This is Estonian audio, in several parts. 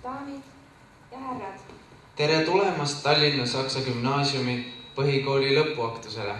daamid ja härrad. Tere tulemast Tallinna Saksa Gümnaasiumi põhikooli lõpuaktusele.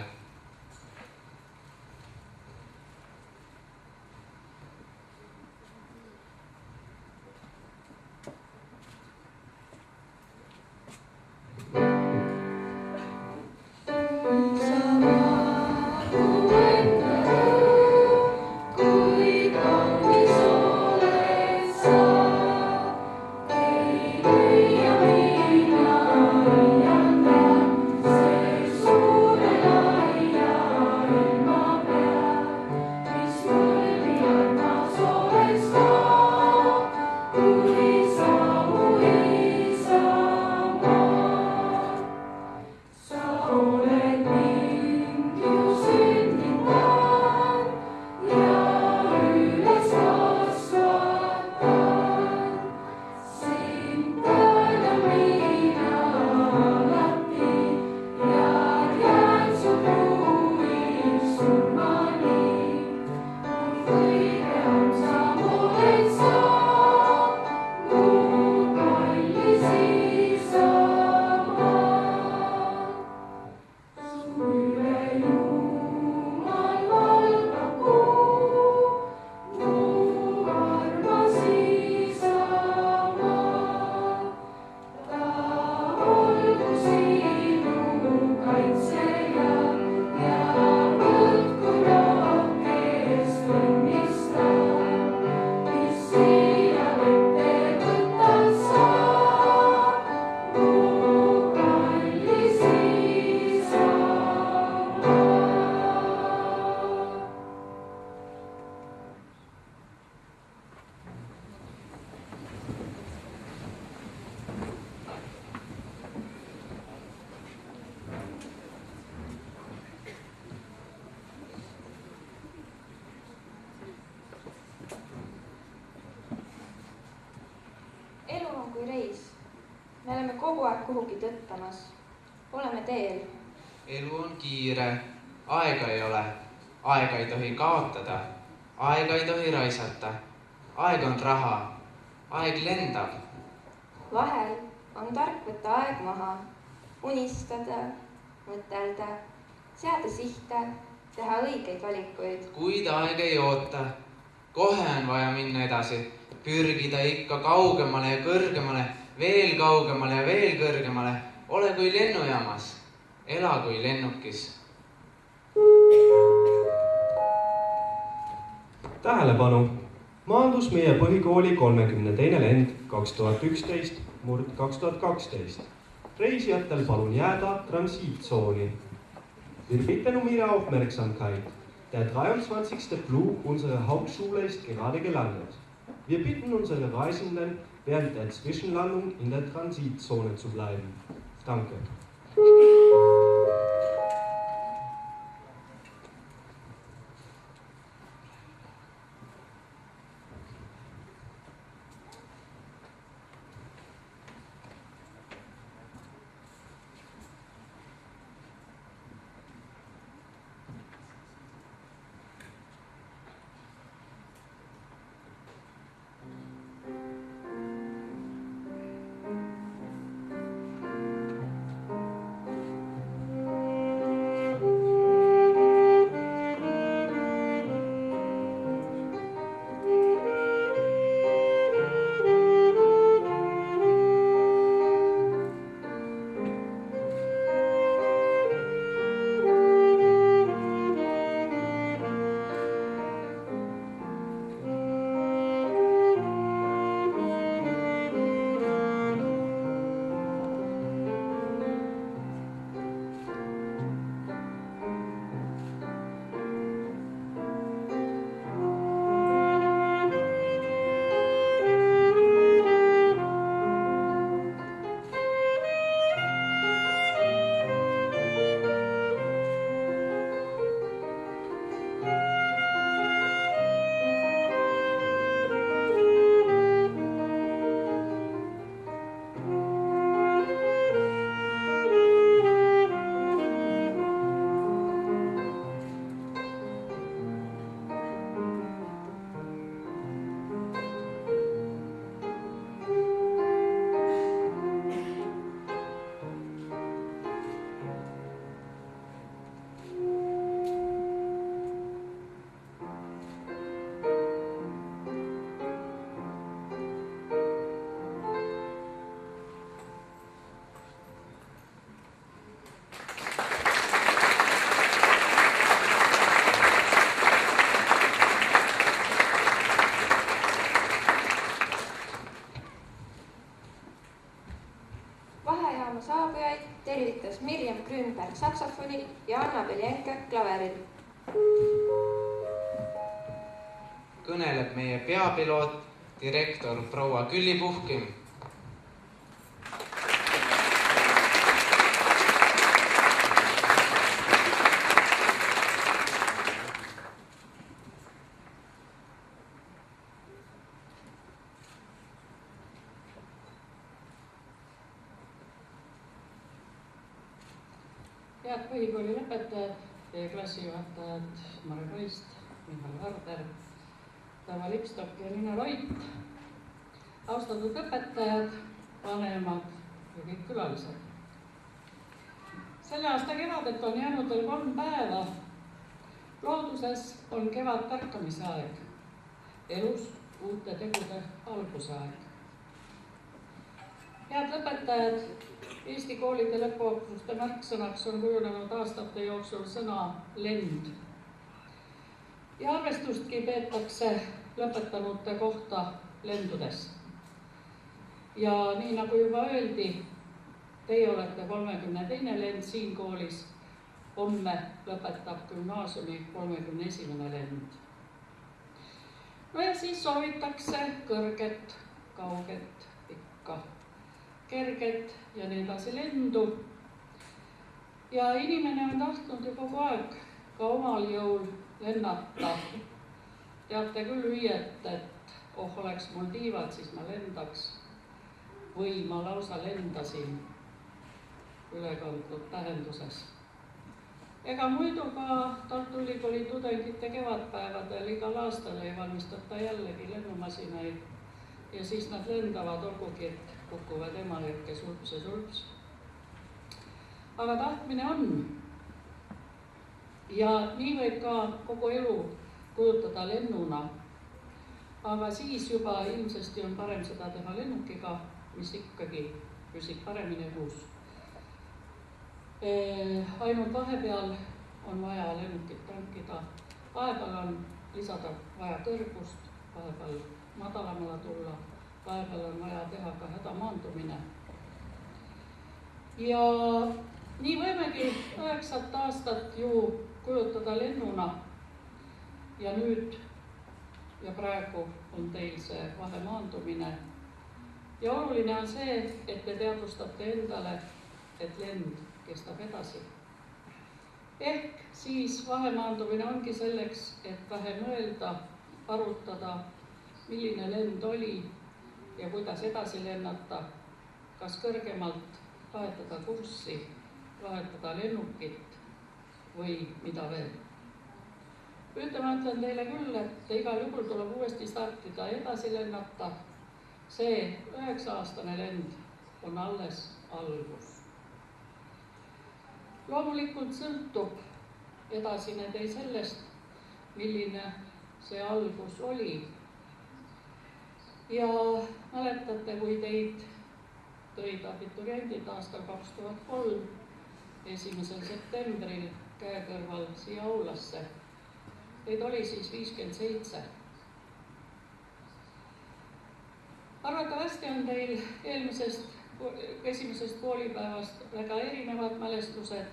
Kui reis. Me oleme kogu aeg kuhugi tõttamas. Oleme teel. Elu on kiire. Aega ei ole. Aega ei tohi kaotada. Aega ei tohi raisata. Aeg on raha. Aeg lendab. Vahel on tark võtta aeg maha. Unistada, mõtelda, seada sihte, teha õigeid valikuid. Kuid aeg ei oota. Kohe on vaja minna edasi. Pürgida ikka kaugemale ja kõrgemale, veel kaugemale ja veel kõrgemale. Ole kui lennujaamas, ela kui lennukis. Tähelepanu! Maandus meie põhikooli 32. lend 2011/2012. Reisijatel palun jääda transiitzooni. Wir bitten Ihre Aufmerksamkeit. Der 23. Flug unserer Hauptschule ist gerade gelandet. Wir bitten unsere Reisenden, während der Zwischenlandung in der Transitzone zu bleiben. Danke. Beljenka klaveril. Kõneleb meie peapiloot, direktor proua Külli Puhkim. Head põhikooli lõpetajad, teie klassijuhatajad Mare Kaist, Mihhail Varder, Tava Lipstok ja Niina Loit, austatud õpetajad, vanemad ja kõik külalised. Selle aasta kevadet on jäänud veel 3 päeva. Looduses on kevad tärkamise aeg, elus uute tegude alguse aeg. Head lõpetajad, Eesti koolide lõpuotsuste märksõnaks on kujunenud aastate jooksul sõna lend. Ja arvestustki peetakse lõpetanute kohta lendudes. Ja nii nagu juba öeldi, teie olete 32. lend siin koolis, homme lõpetab gümnaasiumi 31. lend. No ja siis soovitakse kõrget, kauget, pikka, kerget ja nii edasi lendu. Ja inimene on tahtnud ju kogu aeg ka omal jõul lennata. Teate küll hüüet, et oleks mul tiivad, siis ma lendaks. Või ma lausa lendasin ülekantud tähenduses. Ega muidu ka Tartu Ülikooli tudengite kevadpäevadel igal aastal ei valmistata jällegi lennumasinaid ja siis nad lendavad, olgugi et kukuvad emajõkke sulps ja sulps. Aga tahtmine on. Ja nii võib ka kogu elu kujutada lennuna. Aga siis juba ilmsesti on parem seda teha lennukiga, mis ikkagi püsib paremini õhus. Ainult vahepeal on vaja lennukit tankida. Vahepeal on lisada vaja kõrgust, vahepeal madalamale tulla. Vahepeal on vaja teha ka hädamaandumine. Ja nii võimegi 9 aastat ju kujutada lennuna. Ja nüüd ja praegu on teil see vahemaandumine. Ja oluline on see, et te teadvustate endale, et lend kestab edasi. Ehk siis vahemaandumine ongi selleks, et vähe mõelda, arutada, milline lend oli ja kuidas edasi lennata, kas kõrgemalt vahetada kurssi, vahetada lennukit või mida veel. Ma ütlen teile küll, et igal juhul tuleb uuesti startida ja edasi lennata. See 9-aastane lend on alles algus. Loomulikult sõltub edasine tee sellest, milline see algus oli. Ja mäletate, kui teid tõid abituriendid aastal 2003, 1. septembril käe kõrval siia aulasse. Teid oli siis 57. Arvatavasti on teil esimesest koolipäevast väga erinevad mälestused.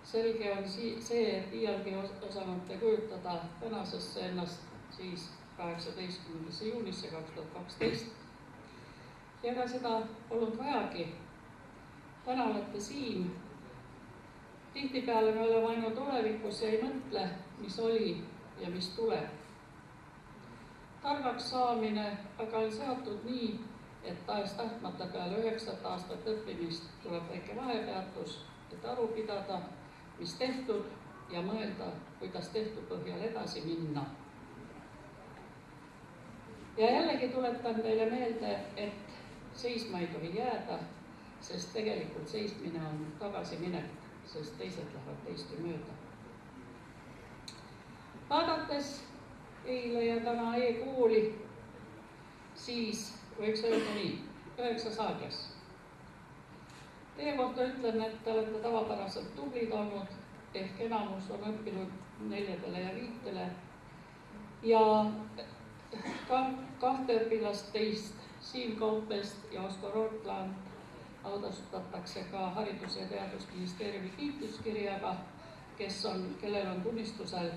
Selge on see, et iialgi osanud te kujutada tänasesse ennast siis 18. juunisse 2012. Ja ega seda olnud vajagi. Täna olete siin. Tihtipeale me oleme ainult tulevikus ja ei mõtle, mis oli ja mis tuleb. Targaks saamine aga on seotud nii, et tahes-tahtmata peale 9 aastat õppimist tuleb väike vahepeatus, et aru pidada, mis tehtud ja mõelda, kuidas tehtud põhjal edasi minna. Ja jällegi tuletan teile meelde, et seisma ei tohi jääda, sest tegelikult seismine on tagasiminek, sest teised lähevad teiste mööda. Vaadates eile ja täna e-kooli, siis võiks öelda nii, 9 saages. Teie kohta ütlen, et te olete tavapäraselt tublid olnud, ehk enamus on õppinud 4 ja 5. Ja 2 õpilast teist, Siim Kaupest ja Oskar Ortland, audastatakse ka Haridus- ja Teadusministeeriumi kiituskirjaga kellel on tunnistusel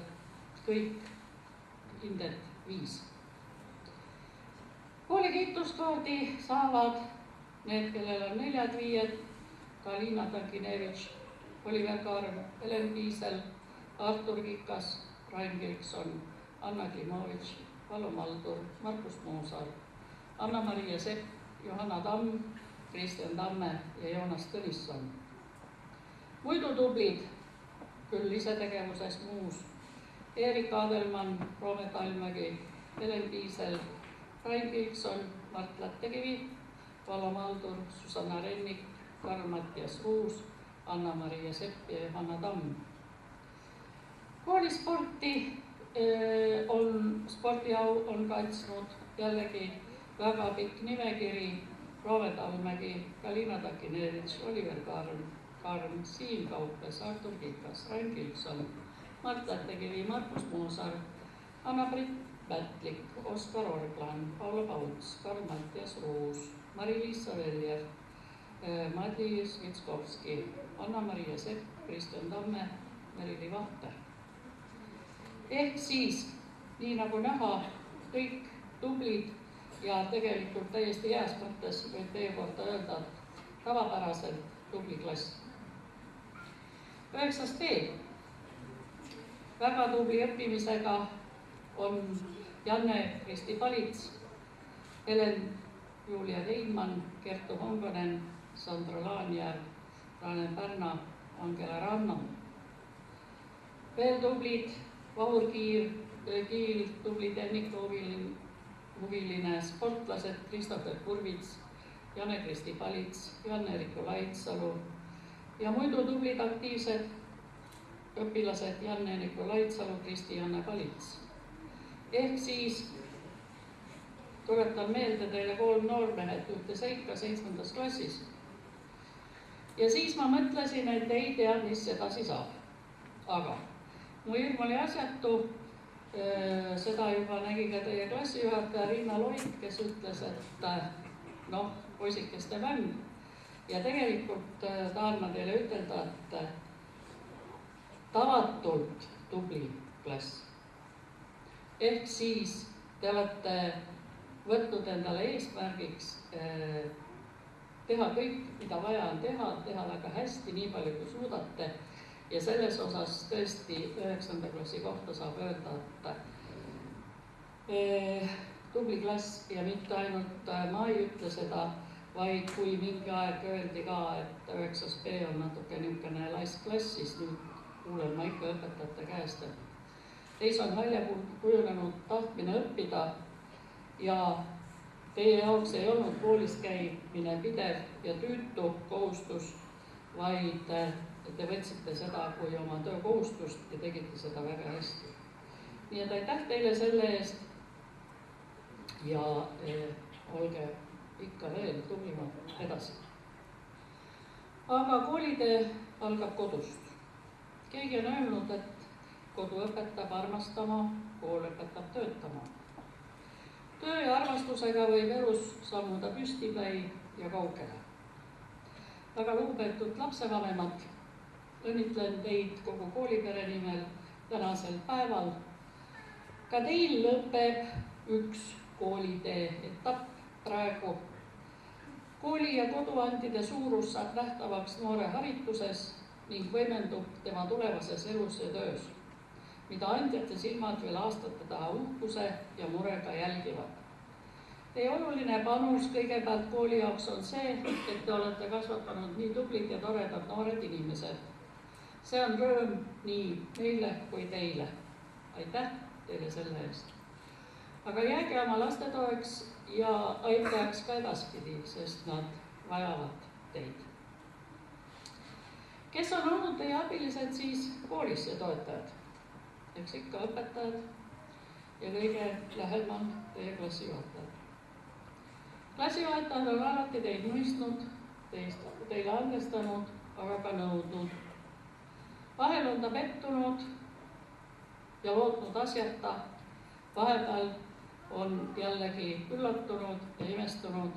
kõik hinded 5. Kooli kiituskaardi saavad need, kellel on 4-5, Galina Tankinevitš, Oliver Karm, Helen Piisel, Artur Kikas, Rain Kilkson, Anna Klimovitš, Vallo Maldur, Markus Moosaar, Anna-Maria Sepp, Johanna Tamm, Kristjan Tamme ja Joonas Tõnisson. Muidu tublid, küll isetegevuses muus, Erik Adelmann, Roomet Almägi, Helen Piisel, Rain Kilkson, Mart Lättekivi, Vallo Maldur, Susanna Rennik, Karl-Mattias Ruus, Anna-Maria Sepp ja Johanna Tamm. Koolisporti spordiau on kaitsnud jällegi väga pikk nimekiri: Roomet Almägi, Galina Tankinevitš, Oliver Karm, Siim Kaupes, Artur Kikas, Rain Kilkson, Mart Lättekivi, Markus Moosaar, Anna-Britt Pätlik, Oskar Orglan, Paulo Pauts, Karl-Mattias Ruus, Mari-Liisa Veljer, Madli Smitskovski, Anna-Maria Sepp, Kristjan Tamme, Merili Vahter. Ehk siis, nii nagu näha, kõik tublid ja tegelikult täiesti heas mõttes võib teie kohta öelda tavapäraselt tubli klass. 9. B. Väga tubli õppimisega on Janne-Kristi Palits, Helen-Julia Teidmann, Kertu Honkonen, Sandro Laanjärv, Rane Pärna, Angela Ranno. Veel tublid Vahur Kiil, tubli tehnikahuviline, sportlased Kristofer Kurvits, Janne-Kristi Palits, Janne-Riku Laitsalu ja muidu tublid aktiivsed õpilased Janne-Riku Laitsalu, Kristi-Janne Palits. Ehk siis tuletan meelde teile 3 noormehed ühte seika 7. klassis. Ja siis ma mõtlesin, et ei tea, mis edasi saab. Aga mu hirm oli asjatu, seda juba nägi ka teie klassijuhataja Riina Loik, kes ütles, et noh, poisikeste mäng. Ja tegelikult tahan ma teile ütelda, et tavatult tubli klass. Ehk siis te olete võtnud endale eesmärgiks teha kõik, mida vaja on teha väga hästi, nii palju kui suudate. Ja selles osas tõesti 9. klassi kohta saab öelda, et tubli klass ja mitte ainult ma ei ütle seda, vaid kui mingi aeg öeldi ka, et 9. B on natuke niisugune laissklass, siis nüüd kuulen ma ikka õpetajate käest, et teis on välja kujunenud tahtmine õppida ja teie jaoks ei olnud koolis käimine pidev ja tüütu kohustus, vaid te võtsite seda kui oma töökohustust ja tegite seda väga hästi. Nii et aitäh teile selle eest ja olge ikka veel tublimad edasi. Aga koolitee algab kodust. Keegi on öelnud, et kodu õpetab armastama, kool õpetab töötama. Töö ja armastusega võib elus sammuda püstipäi ja kaugele. Väga lugupeetud lapsevanemad, õnnitlen teid kogu koolipere nimel tänasel päeval. Ka teil lõpeb üks koolitee etapp praegu. Kooli ja koduantide suurus saab nähtavaks noore harituses ning võimendub tema tulevases elus ja töös, mida andjate silmad veel aastate taha uhkuse ja murega jälgivad. Teie oluline panus kõigepealt kooli jaoks on see, et te olete kasvatanud nii tublid ja toredad noored inimesed. See on rõõm nii meile kui teile. Aitäh teile selle eest. Aga jääge oma laste toeks ja aitajaks ka edaspidi, sest nad vajavad teid. Kes on olnud teie abilised siis koolis ja toetajad? Eks ikka õpetajad ja kõige lähemal teie klassijuhatajad. Klassijuhatajad on alati teid mõistnud, teile andestanud, aga ka nõudnud. Vahel on ta pettunud ja lootnud asjata, vahepeal on jällegi üllatunud ja imestunud,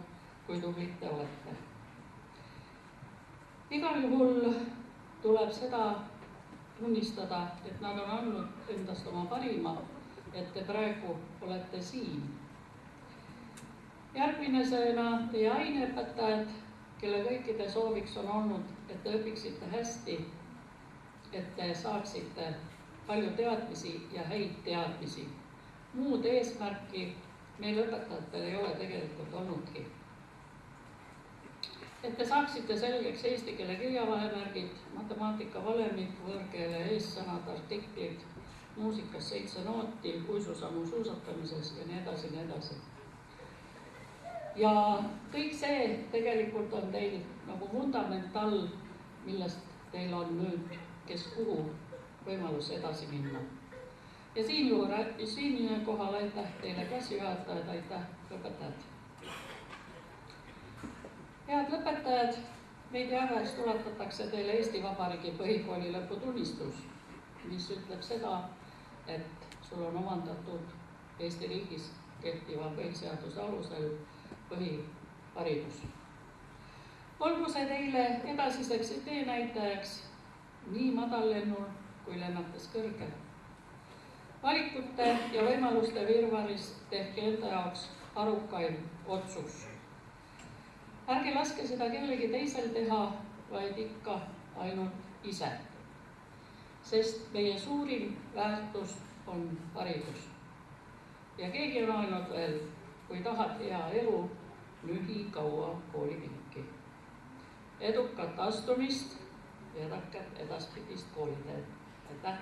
kui tublid te olete. Igal juhul tuleb seda tunnistada, et nad on andnud endast oma parima, et te praegu olete siin. Järgmisena teie aineõpetajad, kelle kõikide sooviks on olnud, et te õpiksite hästi, et te saaksite palju teadmisi ja häid teadmisi. Muud eesmärki meil õpetajatel ei ole tegelikult olnudki. Et te saaksite selgeks eesti keele kirjavahemärgid, matemaatika valemid, võõrkeele eessõnad, artiklid, muusikas 7 nooti, uisusammu suusatamises ja nii edasi, nii edasi. Ja kõik see tegelikult on teil nagu vundament all, millest teil on nüüd, kes kuhu võimalus edasi minna. Ja siin kohal aitäh teile klassijuhatajad, aitäh õpetajad. Head lõpetajad, meid jääväes tuletatakse teile Eesti Vabariigi põhikooli lõputunnistus, mis ütleb seda, et sul on omandatud Eesti riigis kehtiva põhiseaduse alusel põhiharidus. Olgu see teile edasiseks teenäitajaks nii madallennul kui lennates kõrge. Valikute ja võimaluste virvaris tehke enda jaoks arukaim otsus. Ärge laske seda kellegi teisel teha, vaid ikka ainult ise. Sest meie suurim väärtus on haridus. Ja keegi on öelnud veel, kui tahad hea elu, nühi kaua koolipinki. Edukat astumist ja jätkat edaspidist kooliteed. Aitäh!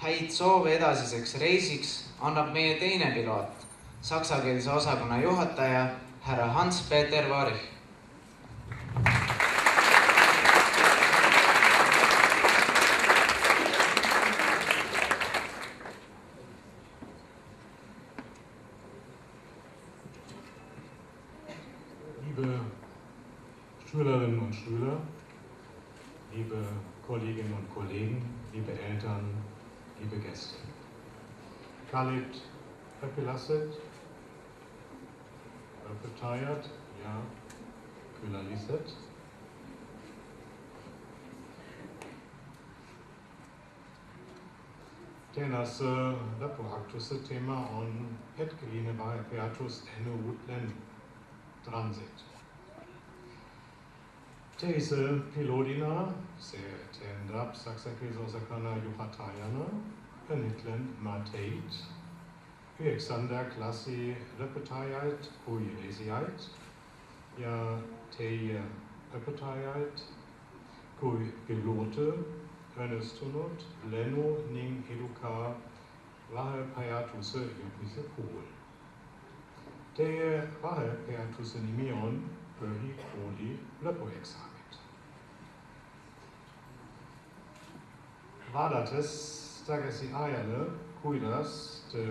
Häid soove edasiseks reisiks annab meie teine piloot, saksakeelse osakonna juhataja härra Hans-Peter Warich. Liebe Schülerinnen und Schüler, liebe Kolleginnen und Kollegen, liebe Eltern, liebe Gäste. Khalid Öpilasset, Öpetayat, ja, Külalisset. Tenas Lepoactus tema on hetkeline vai peatus enu utlen transit. Teise pilodina, se tendap saxakrisosakana juhatayana, penitlen mateit, Alexander klassi repetayait, kui esiait, ja teie repetayait, kui pilote, Ernestunut, Leno, ning educa, vahe peatuse jupise pool. Teie vahe peatuse nimion, pöhi koli lepoexamit. Vadates tagasi ajale, kuidas te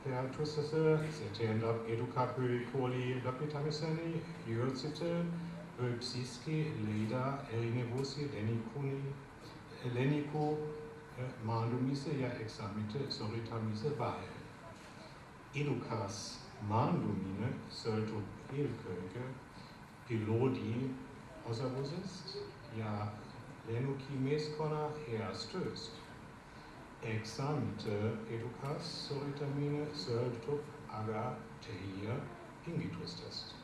peatusese, se teendab educa pöhi koli lepitamiseni, juurtsite, Psiski, leida, erinevusi, Leniku mandumise ja examite soritamise vahe. Educas mandumine soltu ilköge pilodi osavusist ja lenuki meskona heastöst. Examite educas soritamine soltu aga teia ingitus est.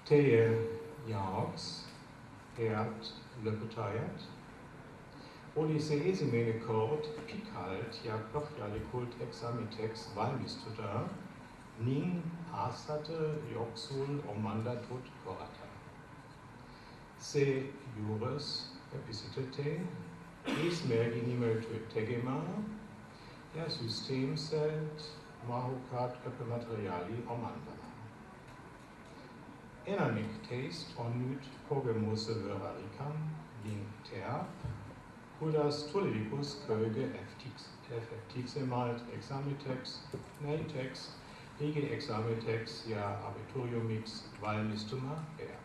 Teie Jaoks, Herd, Lepetayat, Olise esimene kord, pikalt, ja profialikult examitex valmistuta, nin asate joxul omandatut corata. Se jures epicitete, is merginimel tegema, ja system selt, mahucat materiali omandana. Enamic taste on nyt pogemose veraricam, lin terp, Hudas tullicus köge effectixemalt examitex, neitex, ege examitex, ja abituriumix valmistuma er.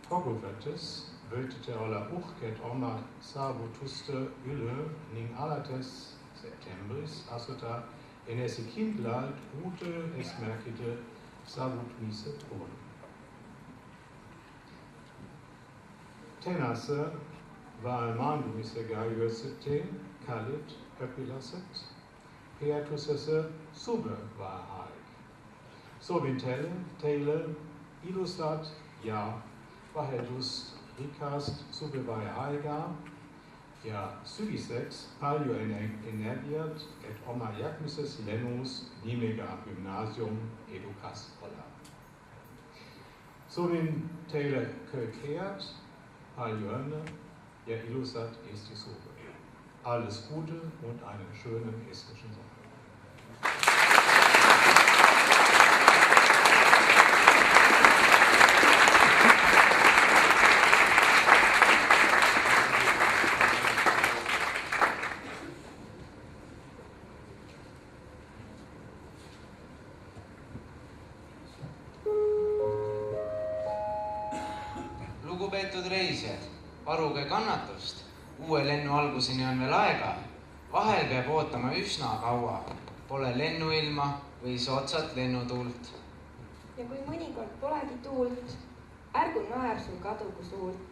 Pogovetes, völtete olla uchket oma sabutuste ylle, ning alates septembris, asota, enesi kindlalt ute es merkite savut mise tron. Tenasse var mandumise gaiosete, Khalid Öpilasset, peatusesse sube var haig. Sobintelle, teile, illustat, ja, vahetus ricast sube var haiga, ja subisex palio energiat et oma jacmises lenus nimega gymnasium educas olla. Sobin tele kökeat, palioerne, ja illusat esti sube. Alles Gute und einen schönen estnischen Sommer. Lugupeetud reisijad, paluge kannatust. Uue lennu alguseni on veel aega. Vahel peab ootama üsna kaua. Pole lennuilma või soodsat lennutuult. Ja kui mõnikord polegi tuult, ärgu naer sul kadugu suult.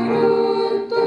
Ruutu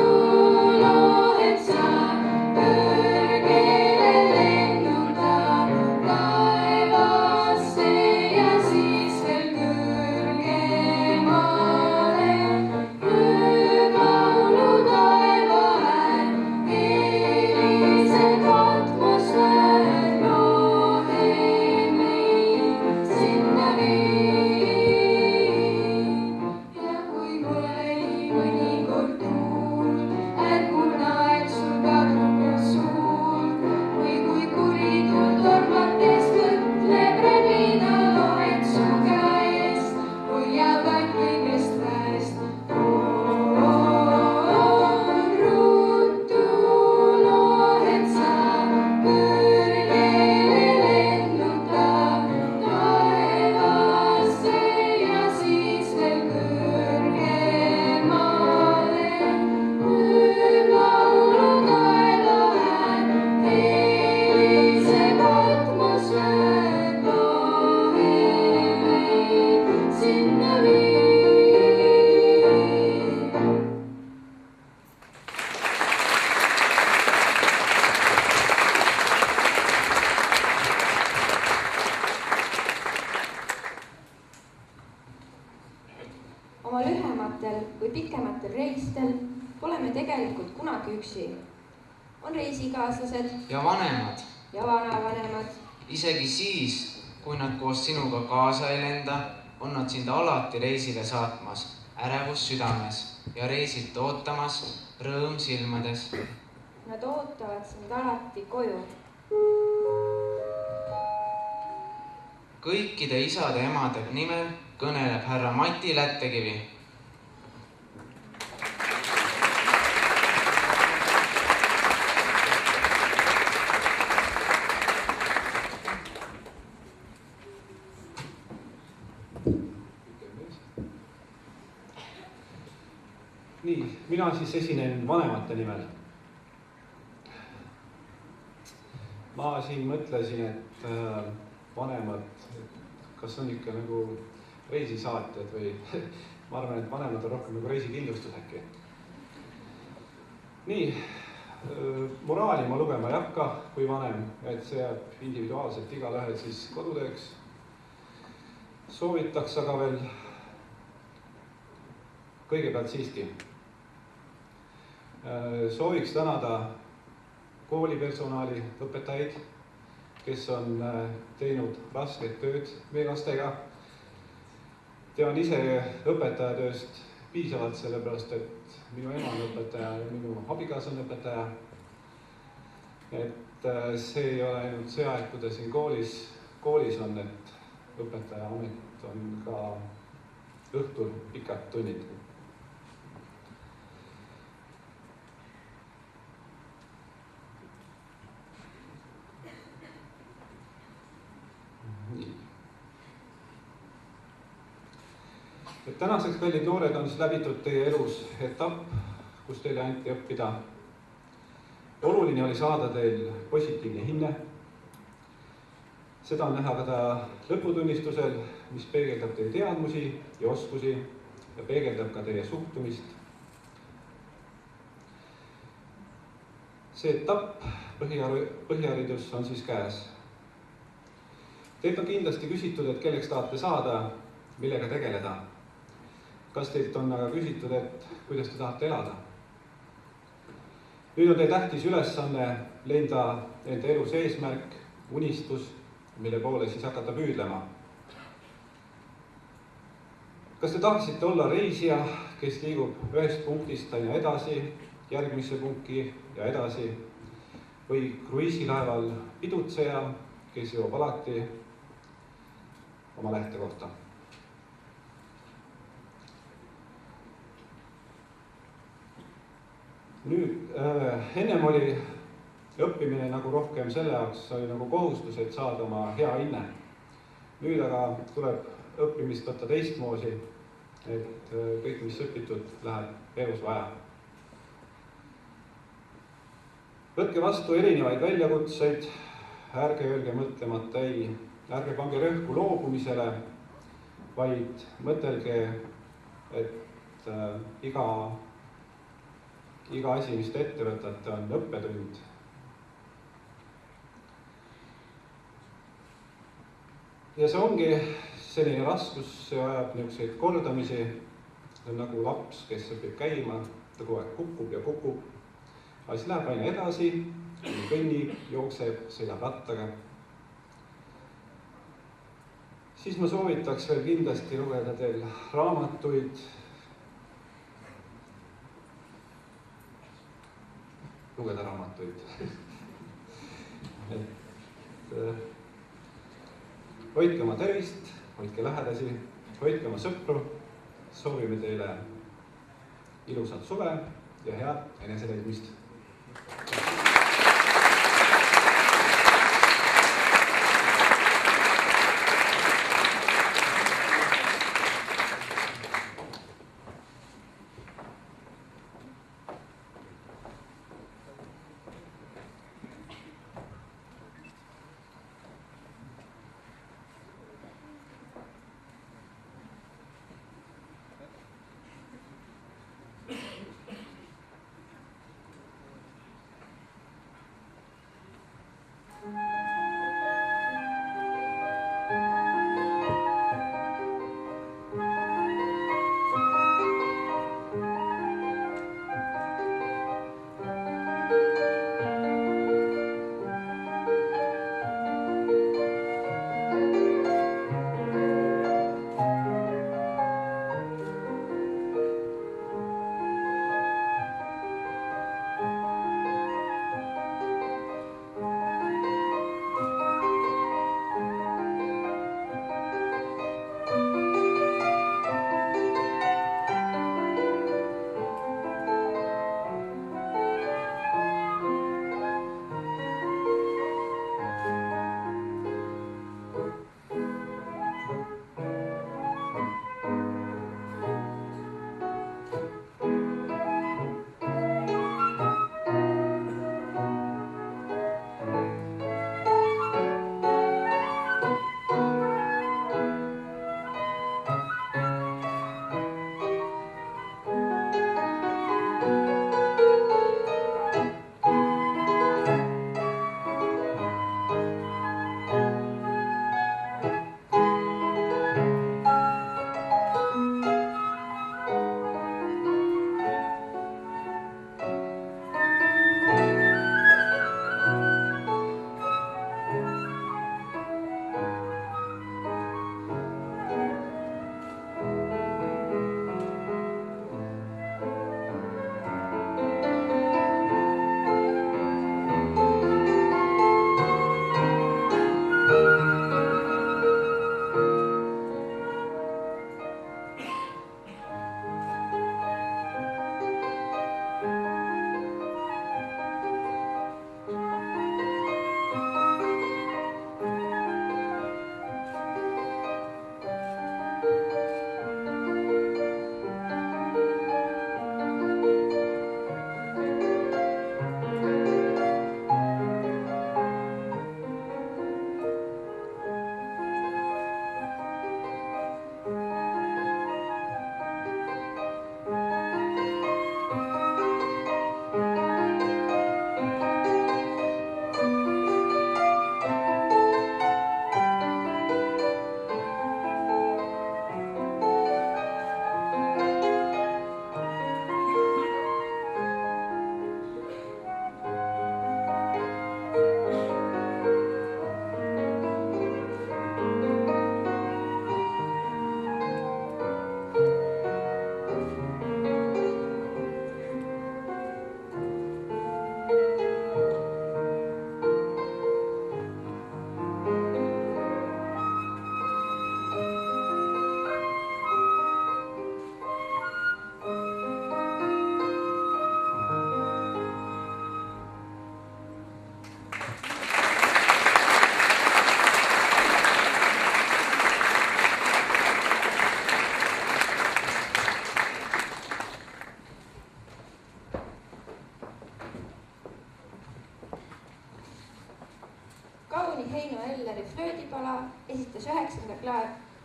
Oma lühematel või pikematel reistel pole me tegelikult kunagi üksi. On reisikaaslased ja vanemad. Ja vanavanemad. Isegi siis, kui nad koos sinuga kaasa ei lenda, on nad sind alati reisile saatmas, ärevus südames ja reisit ootamas, rõõm silmades. Nad ootavad sind alati koju. Kõikide isade ja emade nimel kõneleb härra Mati Lättekivi. Nii, mina siis esinen vanemate nimel. Ma siin mõtlesin, et vanemad, kas on ikka nagu reisisaatjad või ma arvan, et vanemad on rohkem nagu reisikindlustus äkki. Nii, moraali ma lugema ei hakka kui vanem, et see jääb individuaalselt igalühel siis kodutööks. Soovitaks aga veel kõigepealt siiski. Sooviks tänada koolipersonali, õpetajaid, kes on teinud rasket tööd meie lastega. Tean ise õpetajatööst piisavalt sellepärast, et minu ema on õpetaja ja minu abikaasa on õpetaja. Et see ei ole ainult see aeg, kui ta siin koolis on, et õpetaja amet on ka õhtul pikad tunnid. Et tänaseks, kallid noored, on siis läbitud teie elus etapp, kus teile anti õppida. Oluline oli saada teil positiivne hinne. Seda on näha ka lõputunnistusel, mis peegeldab teie teadmusi ja oskusi ja peegeldab ka teie suhtumist. See etapp põhiharidus on siis käes. Teilt on kindlasti küsitud, et kelleks tahate saada, millega tegeleda. Kas teilt on aga küsitud, et kuidas te tahate elada? Nüüd on teil tähtis ülesanne leida enda elus eesmärk, unistus, mille poole siis hakata püüdlema. Kas te tahtsite olla reisija, kes liigub ühest punktist aina edasi, järgmisse punkti ja edasi, või kruiisilaeval pidutseja, kes jõuab alati oma lähtekohta? Nüüd, ennem oli õppimine nagu rohkem selle jaoks, oli nagu kohustus, et saada oma hea hinne. Nüüd aga tuleb õppimist võtta teistmoodi, et kõik, mis õpitud, läheb elus vaja. Võtke vastu erinevaid väljakutseid, ärge öelge mõtlemata ei, ärge pange rõhku loobumisele, vaid mõtelge, et iga asi, mis te ette võtate, on õppetund. Ja see ongi selline raskus, see ajab niisuguseid kordamisi. See on nagu laps, kes õpib käima, ta kogu aeg kukub ja kukub. Aga siis läheb aina edasi, kõnnib, jookseb, sõidab rattaga. Siis ma soovitaks veel kindlasti lugeda teil raamatuid, lugeda raamatuid. Hoidke oma tervist, hoidke lähedasi, hoidke oma sõpru. Soovime teile ilusat suve ja head eneseleidmist.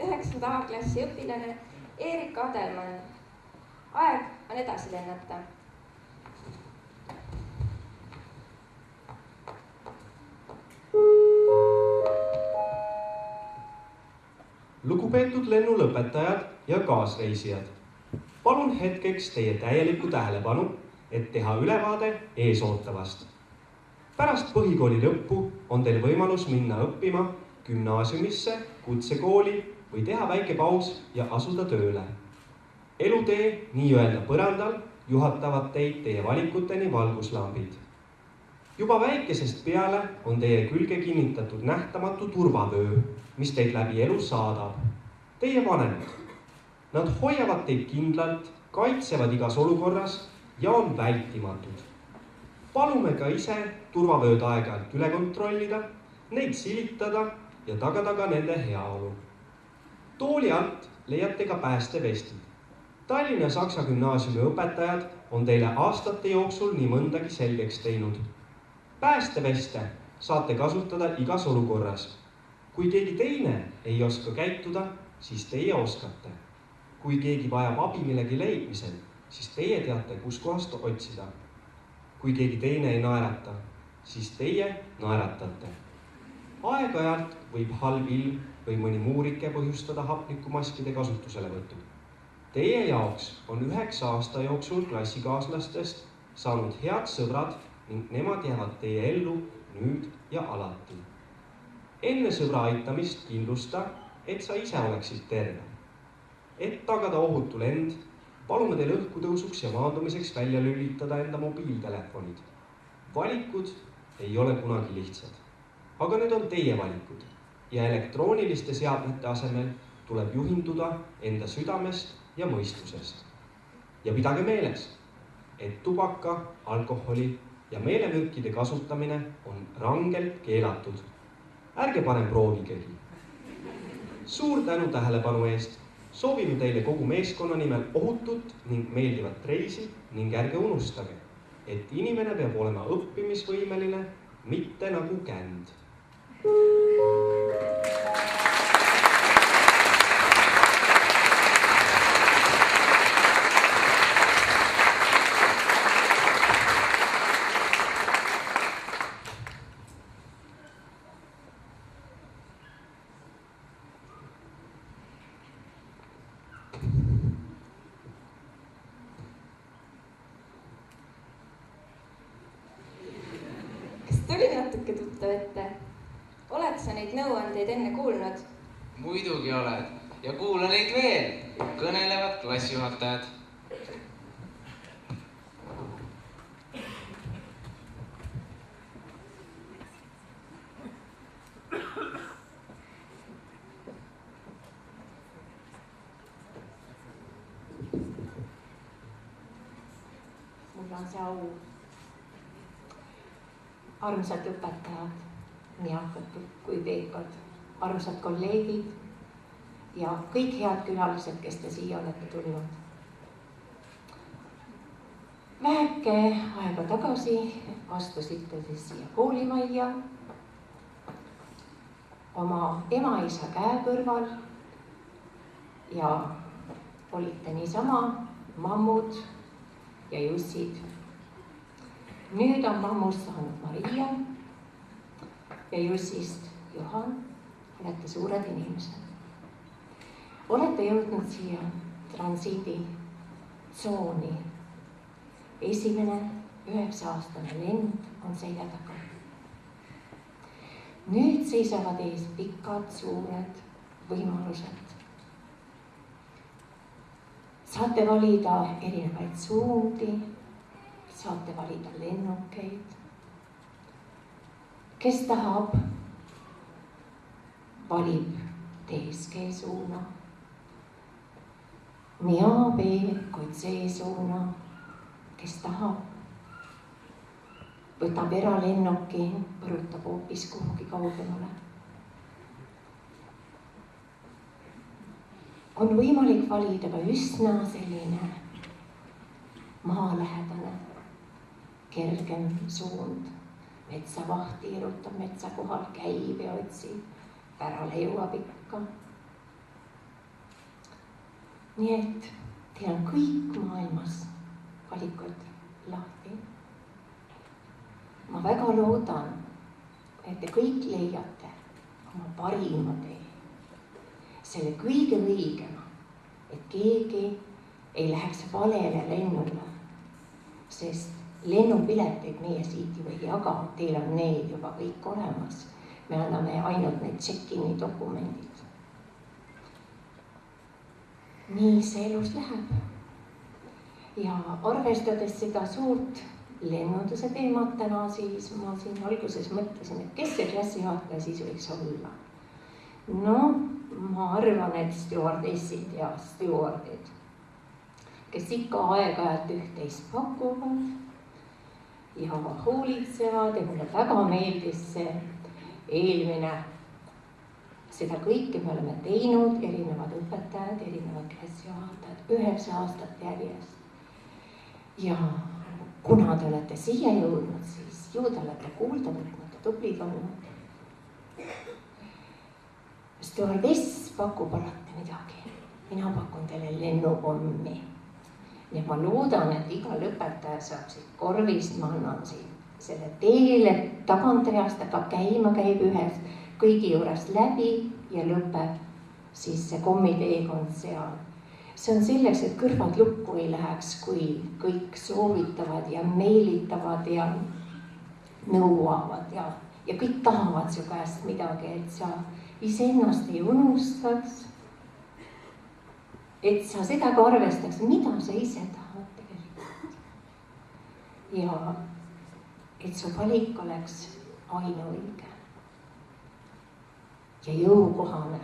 9. A-klassi õpilane Erik Adelmann. Aeg on edasi lennata. Lugupeetud lennulõpetajad ja kaasreisijad, palun hetkeks teie täielikku tähelepanu, et teha ülevaade eesootavast. Pärast põhikooli lõppu on teil võimalus minna õppima gümnaasiumisse, kutsekooli või teha väike paus ja asuda tööle. Elutee nii-öelda põrandal juhatavad teid teie valikuteni valguslambid. Juba väikesest peale on teie külge kinnitatud nähtamatu turvavöö, mis teid läbi elu saadab. Teie vanemad. Nad hoiavad teid kindlalt, kaitsevad igas olukorras ja on vältimatud. Palume ka ise turvavööd aeg-ajalt üle kontrollida, neid silitada ja tagada ka nende heaolu. Tooli alt leiate ka päästevestid. Tallinna Saksa Gümnaasiumi õpetajad on teile aastate jooksul nii mõndagi selgeks teinud. Päästeveste saate kasutada igas olukorras. Kui keegi teine ei oska käituda, siis teie oskate. Kui keegi vajab abi millegi leidmisel, siis teie teate, kus kohast otsida. Kui keegi teine ei naerata, siis teie naeratate. Aeg-ajalt võib halb ilm või mõni muurike põhjustada hapnikumaskide kasutuselevõttu. Teie jaoks on 9 aasta jooksul klassikaaslastest saanud head sõbrad ning nemad jäävad teie ellu nüüd ja alati. Enne sõbra aitamist kindlusta, et sa ise oleksid terve. Et tagada ohutu lend, palume teil õhkutõusuks ja maandumiseks välja lülitada enda mobiiltelefonid. Valikud ei ole kunagi lihtsad, aga need on teie valikud ja elektrooniliste seadmete asemel tuleb juhinduda enda südamest ja mõistusest. Ja pidage meeles, et tubaka, alkoholi ja meelemürkide kasutamine on rangelt keelatud. Ärge parem proovigegi. Suur tänu tähelepanu eest. Soovime teile kogu meeskonna nimel ohutut ning meeldivat reisi ning ärge unustage, et inimene peab olema õppimisvõimeline, mitte nagu känd. Tuli natuke tuttav ette. Oled sa neid nõuandeid enne kuulnud? Muidugi oled ja kuula neid veel, kõnelevad klassijuhatajad. Mul on see au. Armsad õpetajad, nii hakatud kui veekad, armsad kolleegid ja kõik head külalised, kes te siia olete tulnud. Väheke aega tagasi astusite siis siia koolimajja oma ema-isa käe kõrval ja olite niisama mammud ja jussid. Nüüd on mammust saanud Maria ja jussist Johan. Olete suured inimesed. Olete jõudnud siia transiidi tsooni. Esimene 9-aastane lend on selja taga. Nüüd seisavad ees pikad, suured võimalused. Saate valida erinevaid suundi. Saate valida lennukeid. Kes tahab, valib DSG suuna. Nii A, B kui C suuna. Kes tahab, võtab eralennuki, põrutab hoopis kuhugi kaugemale. On võimalik valida ka üsna selline maalähedane kergem suund. Metsavahti irutab metsa kohal, käib ja otsib, pärale jõuab ikka. nii et teil on kõik maailmas valikud lahti. ma väga loodan, et te kõik leiate oma parima tee, selle kõige õigema, et keegi ei läheks valele lennule, sest lennupileteid meie siit ju ei jaga, teil on need juba kõik olemas. me anname ainult need check-in'i dokumendid. nii see elus läheb. ja arvestades seda suurt lennunduse teemat täna, siis ma siin alguses mõtlesin, et kes see klassijuhataja siis võiks olla. no ma arvan, et stjuardessid ja stjuardid, kes ikka aeg-ajalt üht-teist pakuvad ja hoolitsevad ja mulle väga meeldis see eelmine. seda kõike me oleme teinud, erinevad õpetajad, erinevad klassijuhatajad 9 aastat järjest. ja kuna te olete siia jõudnud, siis ju te olete kuulda võtnud ja tublid olnud. Stjuardess pakub alati midagi. Mina pakun teile lennupommi. Ja ma loodan, et iga lõpetaja saab siit korvist, ma annan siit selle teele tagantreast, aga käima käib ühes kõigi juurest läbi ja lõpeb siis see kommiteekond seal. See on selleks, et kõrvad lukku ei läheks, kui kõik soovitavad ja meilitavad ja nõuavad ja kõik tahavad su käest midagi, et sa iseennast ei unustaks, et sa seda ka arvestaks, mida sa ise tahad tegelikult. ja et su valik oleks ainuõige ja jõukohane.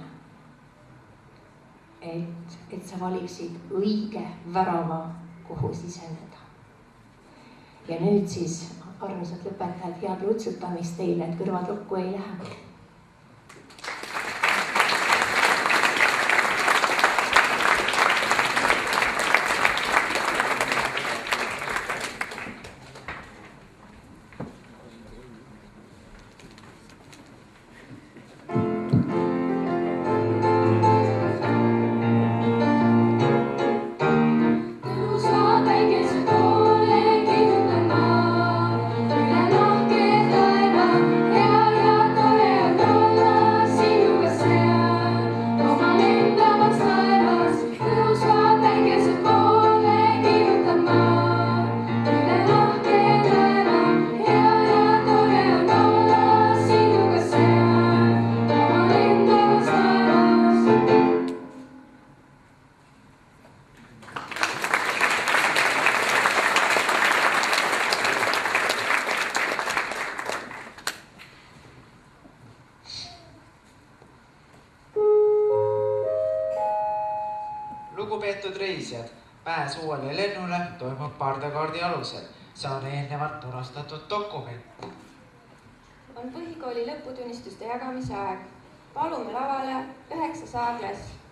Et sa valiksid õige värava, kuhu siseneda. Ja nüüd siis, armsad lõpetajad, head lutsutamist teile, et kõrvad lukku ei lähe. Lugupeetud reisijad, pääs uuele lennule toimub pardakaardi alusel. See on eelnevalt tunastatud dokument. On põhikooli lõputunnistuste jagamise aeg. Palume lavale 9 A-klass.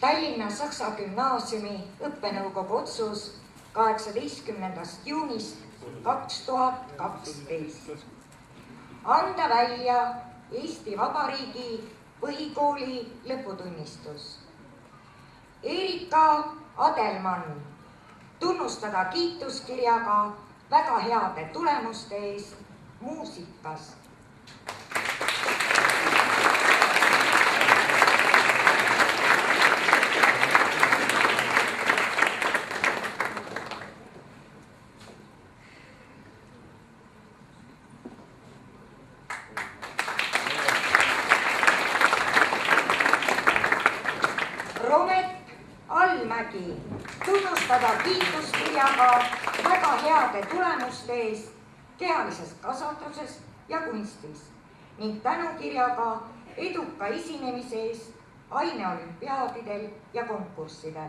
Tallinna Saksa Gümnaasiumi õppenõukogu otsus 18. juunist 2012. Anda välja Eesti Vabariigi põhikooli lõputunnistus. Erika Adelmann tunnustada kiituskirjaga väga heade tulemuste eest muusikas. jällegi tunnustada kiituskirjaga väga heade tulemuste eest kehalises kasvatuses ja kunstis ning tänukirjaga eduka esinemise eest aineolümpiaadidel ja konkurssidel.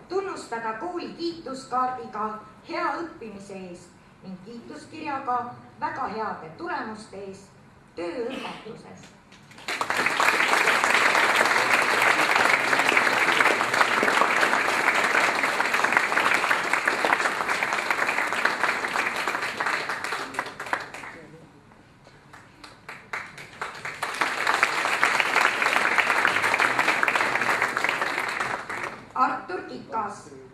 Tunnustada kooli kiituskaardiga hea õppimise eest ning kiituskirjaga väga heade tulemuste eest tööõpetuses.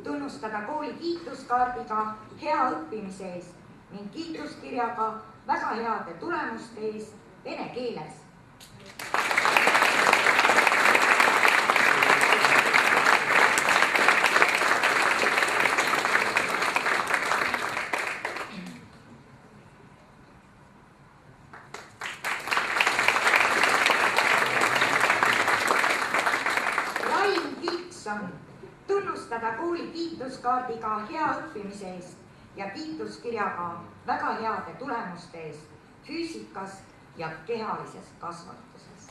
Tunnustada kooli kiituskaardiga hea õppimise eest ning kiituskirjaga väga heade tulemuste eest vene keeles. Rain Kilkson tunnustada kooli kiituskaardiga hea õppimise eest ja kiituskirjaga väga heade tulemuste eest füüsikas ja kehalises kasvatuses.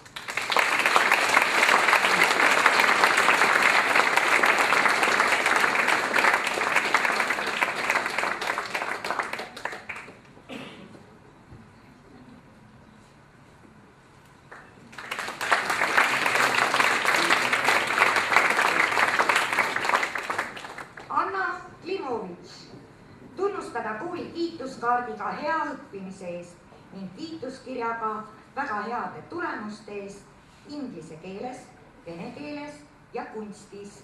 Tunnustada kooli kiituskaardiga hea õppimise eest ning kiituskirjaga väga heade tulemuste eest inglise keeles, vene keeles ja kunstis.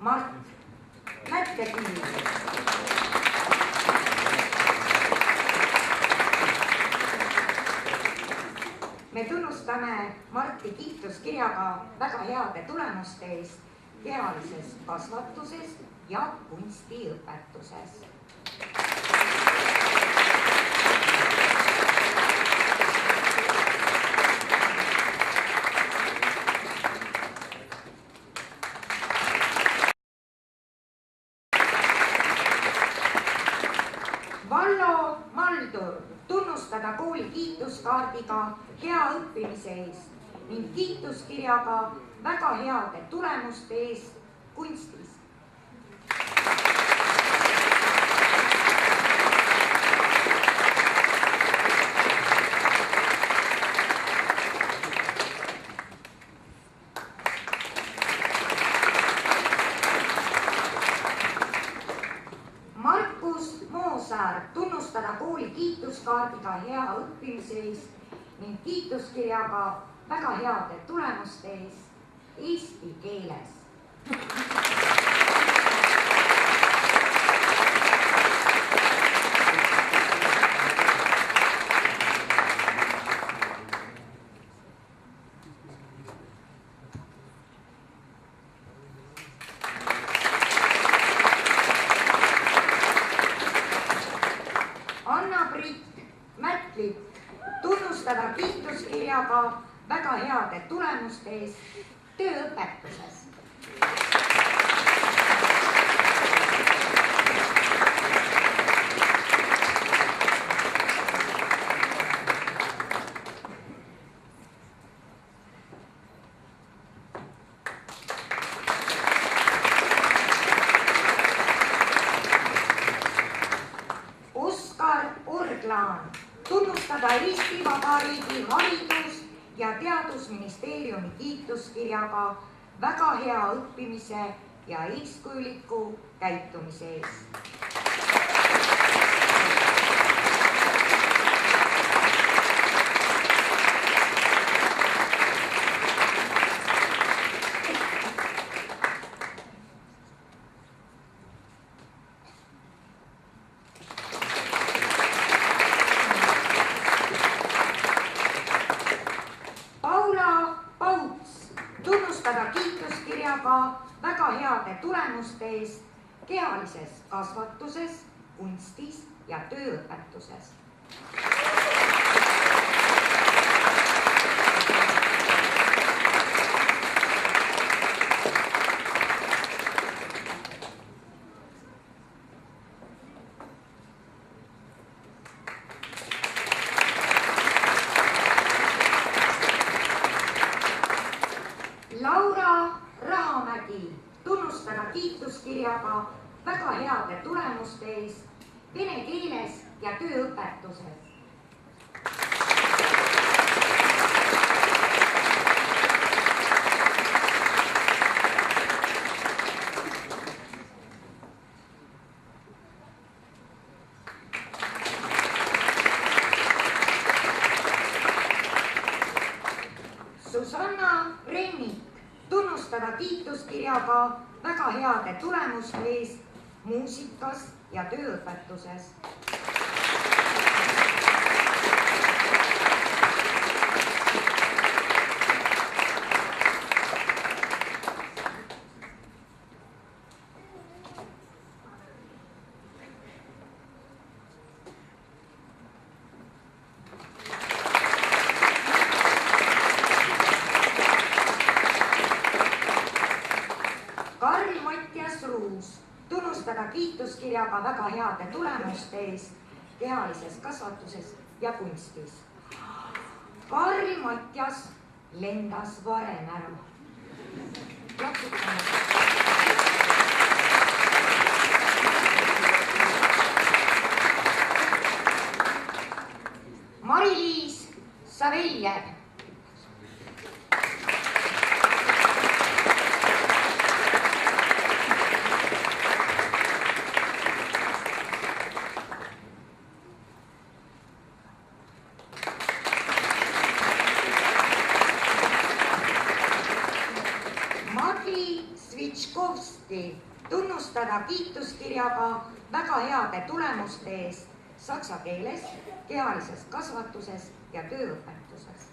Mart Mättekivi. Me tunnustame Marti kiituskirjaga väga heade tulemuste eest kehalises kasvatuses ja kunstiõpetuses. Vallo Maldur tunnustada kooli kiituskaardiga hea õppimise eest ning kiituskirjaga väga heade tulemuste eest kunstis. Tunnustada kooli kiituskaardiga hea õppimise eest ning kiituskirjaga väga heade tulemuste eest eesti keeles. Tunnustada kiituskirjaga väga heade tulemuste eest tööõpetuses. Tunnustada Eesti Vabariigi Haridus- ja Teadusministeeriumi kiituskirjaga väga hea õppimise ja eeskujuliku käitumise eest. kiituskirjaga väga heade tulemuste eest kehalises kasvatuses, kunstis ja tööõpetuses. Laura Rahamägi tunnustada kiituskirjaga väga heade tulemuste eest vene keeles ja tööõpetuses. Susanna Rennik tunnustada kiituskirjaga väga heade tulemuste eest muusikas ja tööõpetuses. Karl-Mattias Ruus tunnustada kiituskirjaga väga heade tulemuste eest kehalises kasvatuses ja kunstis. Karl-Mattias lendas varem ära. Mari-Liis Saveljev tunnustada kiituskirjaga väga heade tulemuste eest saksa keeles, kehalises kasvatuses ja tööõpetuses.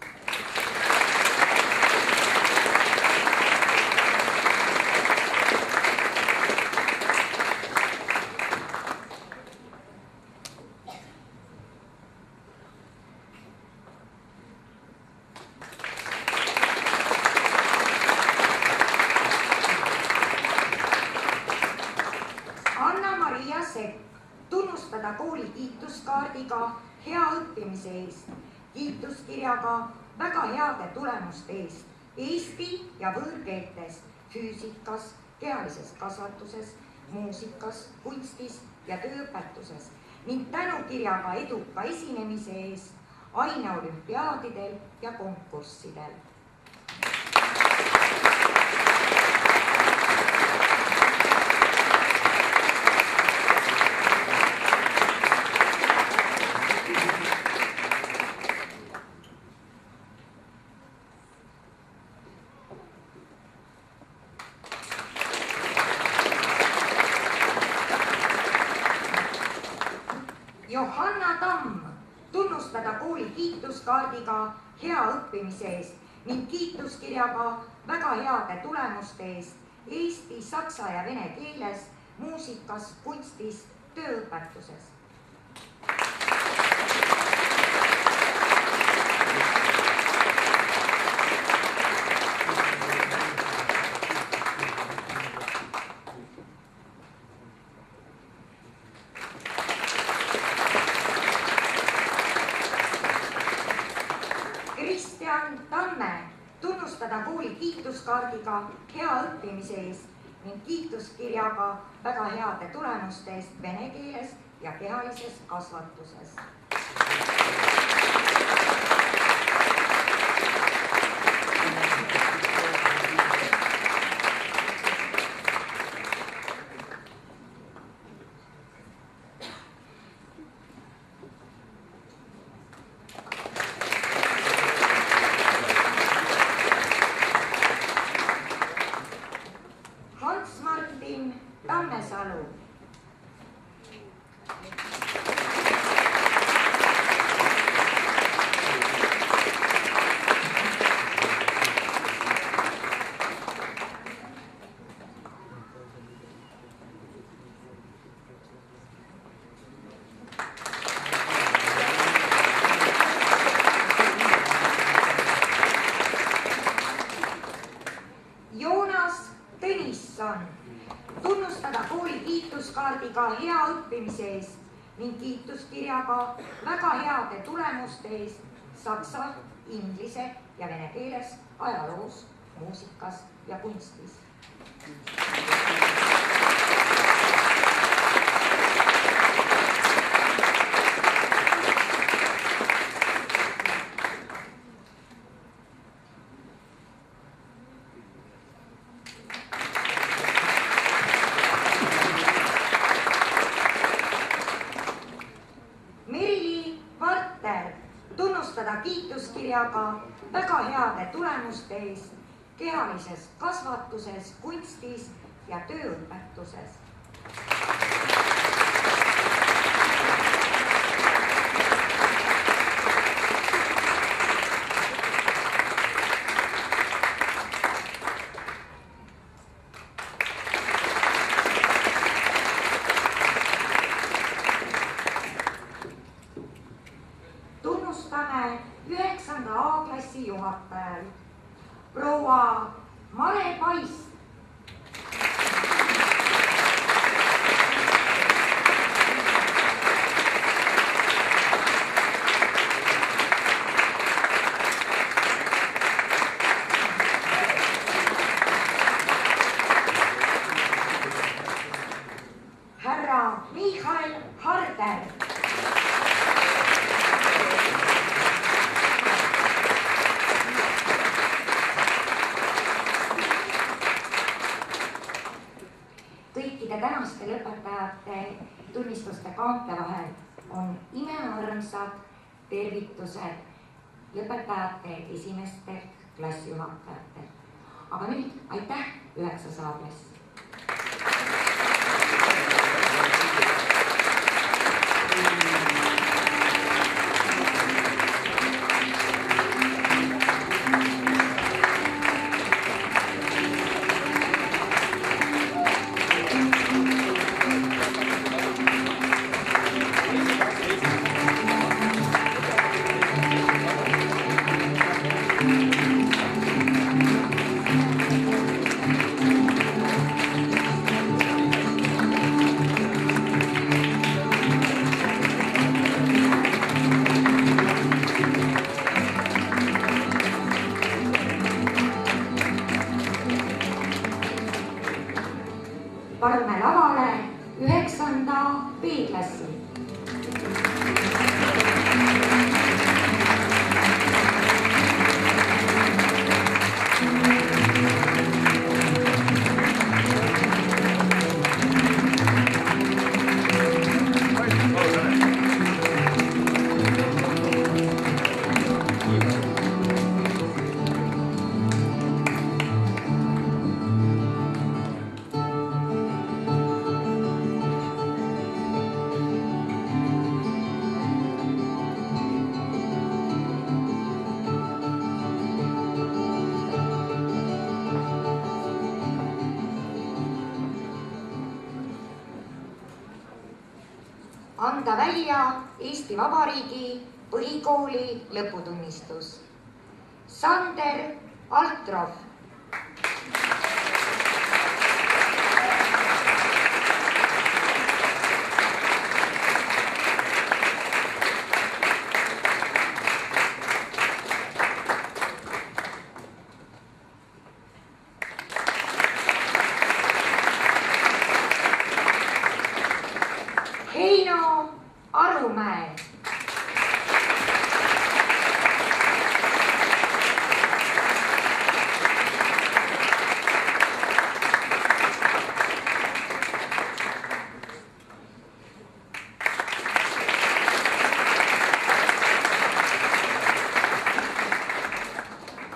Tunnustada kooli kiituskaardiga hea õppimise eest, kiituskirjaga väga heade tulemuste eest eesti ja võõrkeeltes, füüsikas, kehalises kasvatuses, muusikas, kunstis ja tööõpetuses ning tänukirjaga eduka esinemise eest aineolümpiaadidel ja konkurssidel. Johanna Tamm tunnustada kooli kiituskaardiga hea õppimise eest ning kiituskirjaga väga heade tulemuste eest eesti, saksa ja vene keeles, muusikas, kunstis, tööõpetuses. Tamme tunnustada kooli kiituskaardiga hea õppimise eest ning kiituskirjaga väga heade tulemuste eest vene keeles ja kehalises kasvatuses. Tammesalu. Tõnisson, tunnustada kooli kiituskaardiga hea õppimise eest ning kiituskirjaga väga heade tulemuste eest saksa, inglise ja vene keeles, ajaloos, muusikas ja kunstis. Kiituskirjaga väga heade tulemuste eest kehalises kasvatuses, kunstis ja tööõpetuses. Tunnustame 9. A-klassi juhatajal proua Mare Pais. Härra Michael Harder. Kõikide tänaste lõpetajate tunnistuste kaante vahel on imearmsad tervitused lõpetajate esimestelt klassijuhatajatelt. Aga nüüd aitäh 9. A-klass! Palume lavale 9. B-klassi. Anda välja Eesti Vabariigi põhikooli lõputunnistus. Sander Altrov. Heino Arumäe.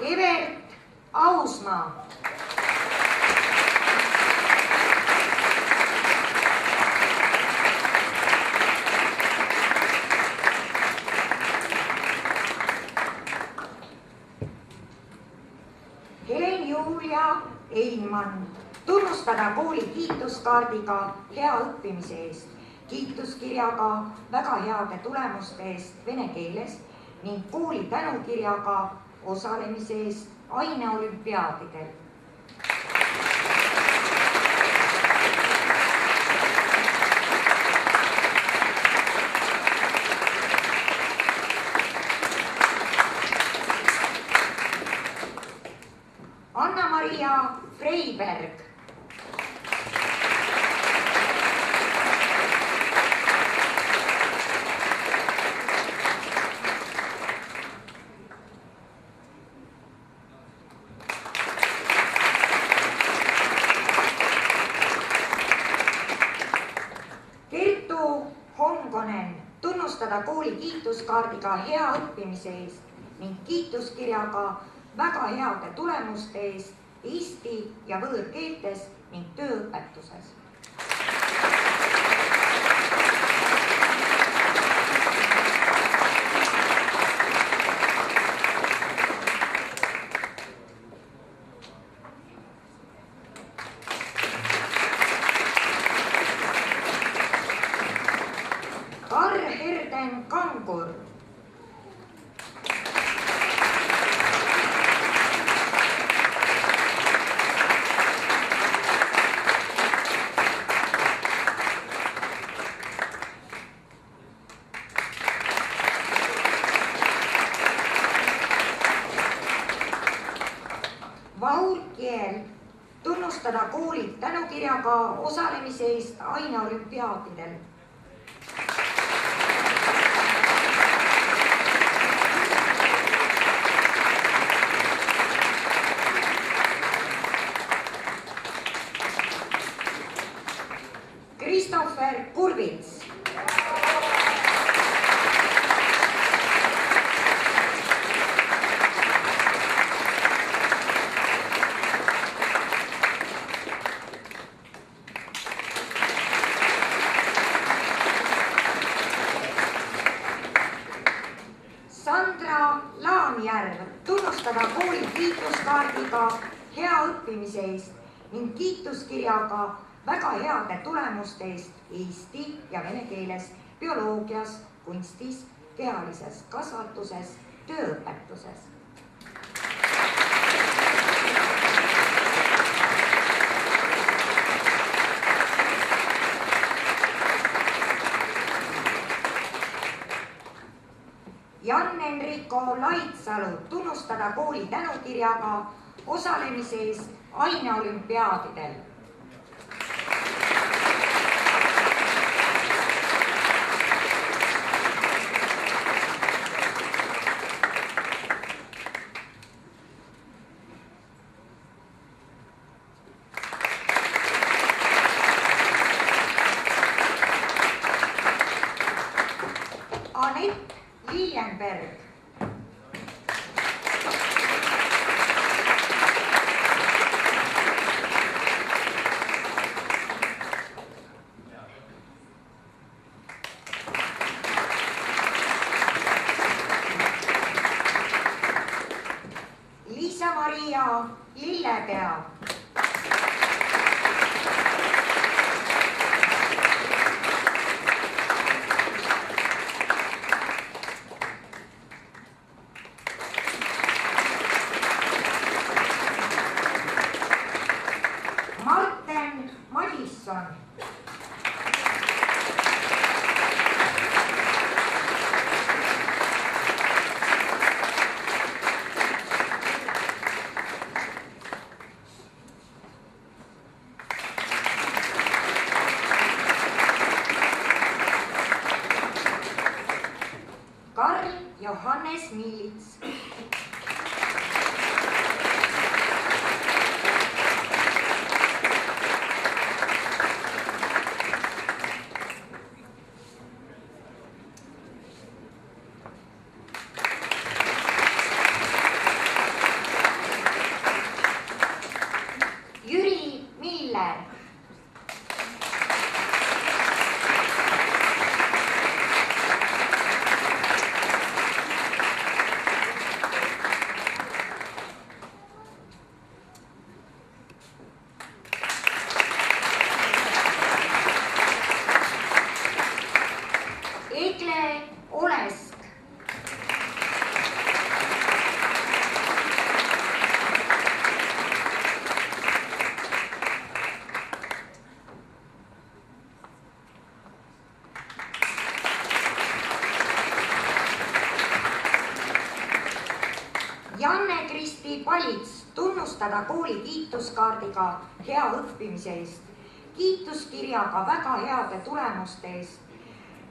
Evert Ausmaa. Helen-Julia Einmann, tunnustada kooli kiituskaardiga hea õppimise eest, kiituskirjaga väga heade tulemuste eest vene keeles ning kooli tänukirjaga osalemise eest aineolümpiaadidel. tunnustada kooli kiituskaardiga hea õppimise eest ning kiituskirjaga väga heade tulemuste eest eesti ja võõrkeeltes ning tööõpetuses. Kangur. Vaur Kiel tunnustada kooli tänukirjaga osalemise eest aineolümpiaadidel. Christopher Kurvits. Sandra Laanjärv tunnustada kooli kiituskaardiga hea õppimise eest ning kiituskirjaga väga heade tulemuste eest eesti ja vene keeles, bioloogias, kunstis, kehalises kasvatuses, tööõpetuses. Jan-Enrico Laitsalu tunnustada kooli tänukirjaga osalemise eest aineolümpiaadidel. Anett Liljenberg. Liisa-Maria Lillepea. Marten Madisson. Karl Johannes Millits. Jüri Miller. Egle Olesk. Janne-Kristi Palits tunnustada kooli kiituskaardiga hea õppimise eest, kiituskirjaga väga heade tulemuste eest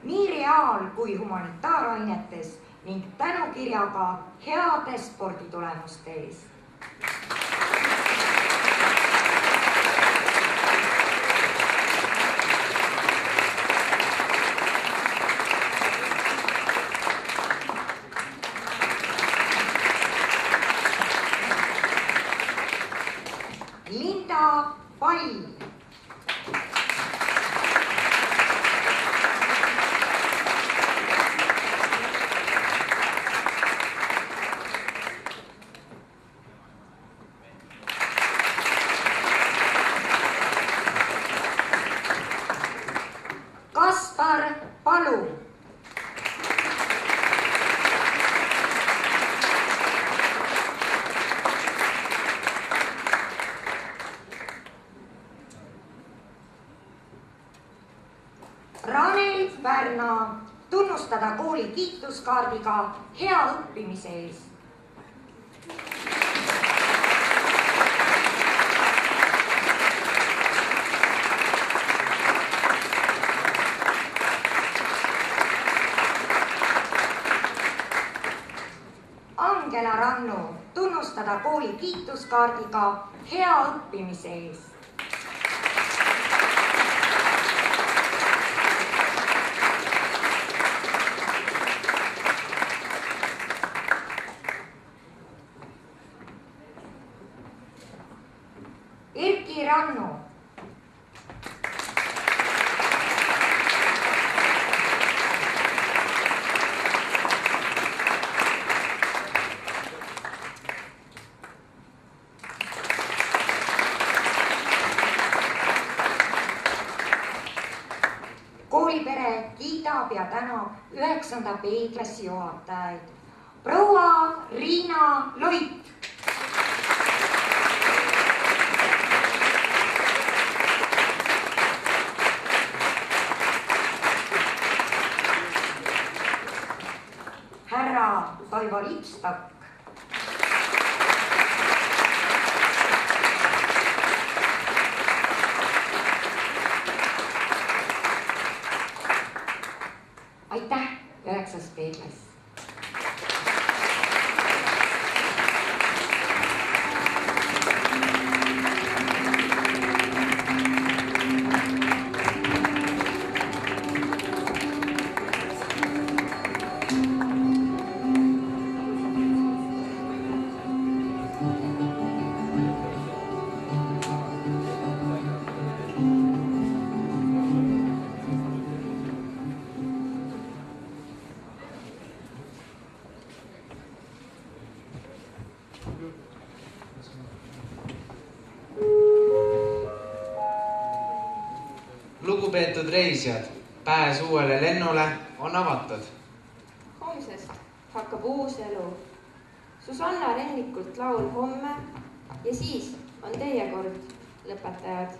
nii reaal- kui humanitaarainetes ning tänukirjaga heade sporditulemuste eest. pall. Kaspar Palu. Ranel Pärna, tunnustada kooli kiituskaardiga hea õppimise eest. Angela Rannu, tunnustada kooli kiituskaardiga hea õppimise eest. Erki Rannu. Koolipere kiidab ja tänab 9. B-klassi juhatajaid. Proua Riina Loit. Härra Toivo Lipstak. Aitäh, 9. B-klass. Lugupeetud reisijad, pääs uuele lennule on avatud. Homsest hakkab uus elu. Susanna Rennikult laul homme ja siis on teie kord, lõpetajad.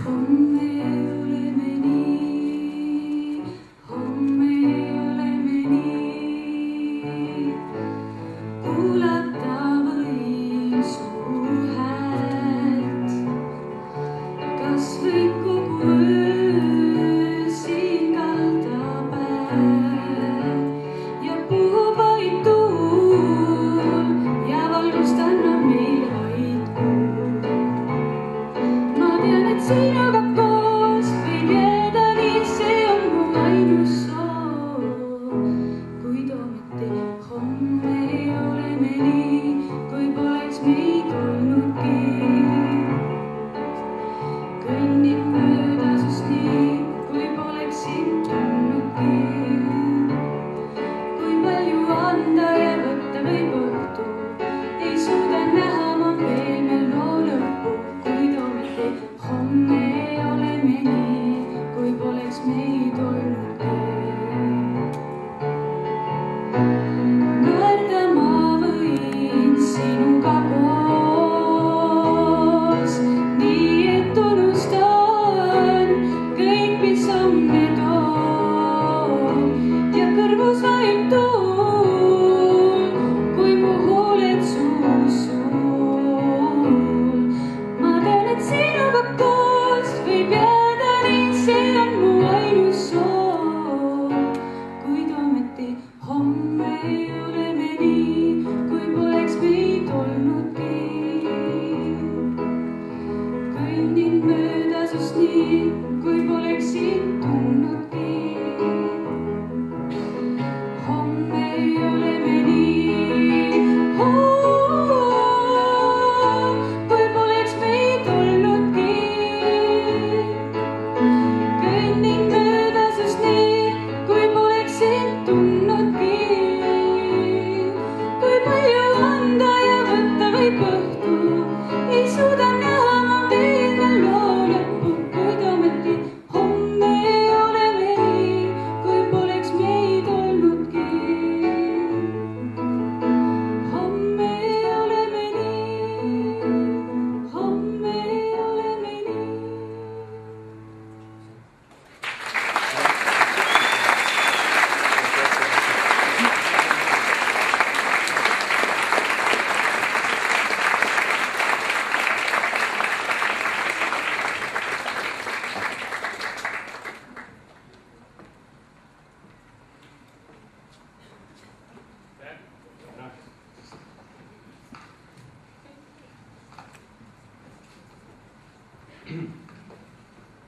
Homme oleme nii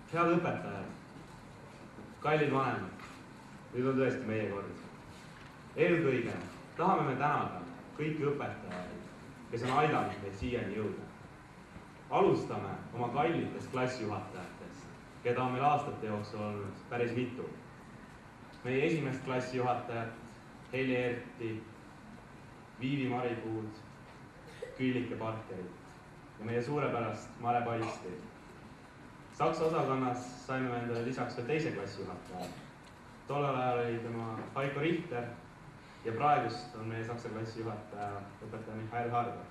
Head õpetajad, kallid vanemad, nüüd on tõesti meie kord. Eelkõige tahame me tänada kõiki õpetajaid, kes on aidanud meid siiani jõuda. Alustame oma kallitest klassijuhatajatest, keda on meil aastate jooksul olnud päris mitu. Meie esimest klassijuhatajat, Heli Erti, Viivi Maripuud, Küülike Parkerit ja meie suurepärast Mare Paisti. Saksa osakonnas saime endale lisaks veel teise klassijuhataja. Tollel ajal oli tema Heiko Richter ja praegust on meie saksa klassijuhataja õpetaja Mihhail Hardo.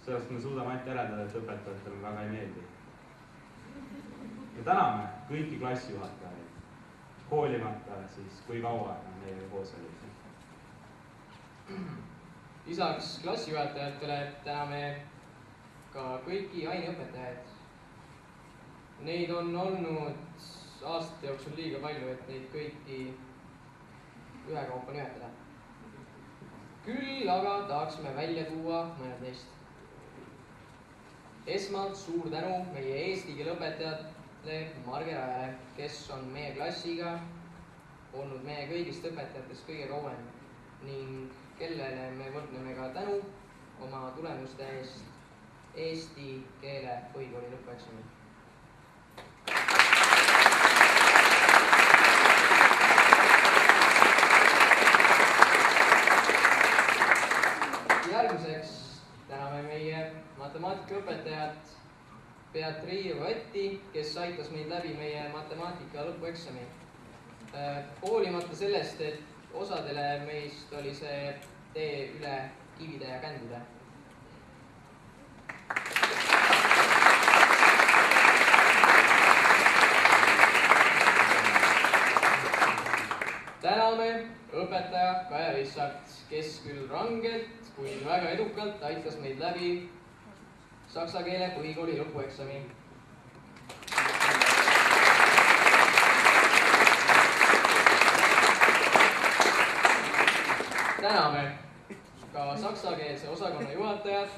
Sellest me suudame ainult järeldada, et õpetajatele väga ei meeldi. Ja täname kõiki klassijuhatajaid, hoolimata siis kui kaua meiega koos olid. Lisaks klassijuhatajatele täname ka kõiki aineõpetajaid. Neid on olnud aastate jooksul liiga palju, et neid kõiki ühekaupa nimetada. Küll aga tahaksime välja tuua mõned neist. Esmalt suur tänu meie eesti keele õpetajatele Marge Rajale, kes on meie klassiga olnud meie kõigist õpetajatest kõige kauem ning kellele me võrdleme ka tänu oma tulemuste eest eesti keele põhikooli lõpueksamil. Järgmiseks täname meie matemaatikaõpetajat Beatri Roetti, kes aitas meid läbi meie matemaatika lõpueksami. Hoolimata sellest, et osadele meist oli see tee üle kivide ja kändude. Täname õpetaja Kaja Rissart, kes küll rangelt, kuid väga edukalt aitas meid läbi saksa keele põhikooli lõpueksami. Täname ka saksakeelse osakonna juhatajat,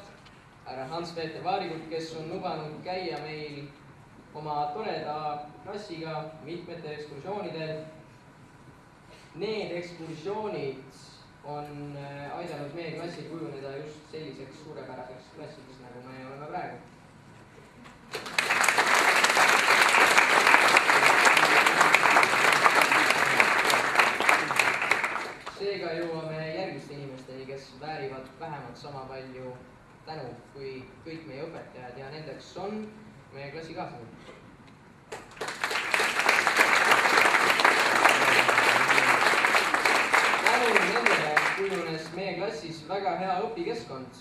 härra Hans-Peter Vaarigut, kes on lubanud käia meil oma toreda klassiga mitmetel ekskursioonidel. Need ekskursioonid on aidanud meie klassi kujuneda just selliseks suurepäraseks klassiks, nagu me oleme praegu. Seega jõuame järgmiste inimesteni, kes väärivad vähemalt sama palju tänu kui kõik meie õpetajad ja nendeks on meie klassikaaslased. Kujunes meie klassis väga hea õpikeskkond.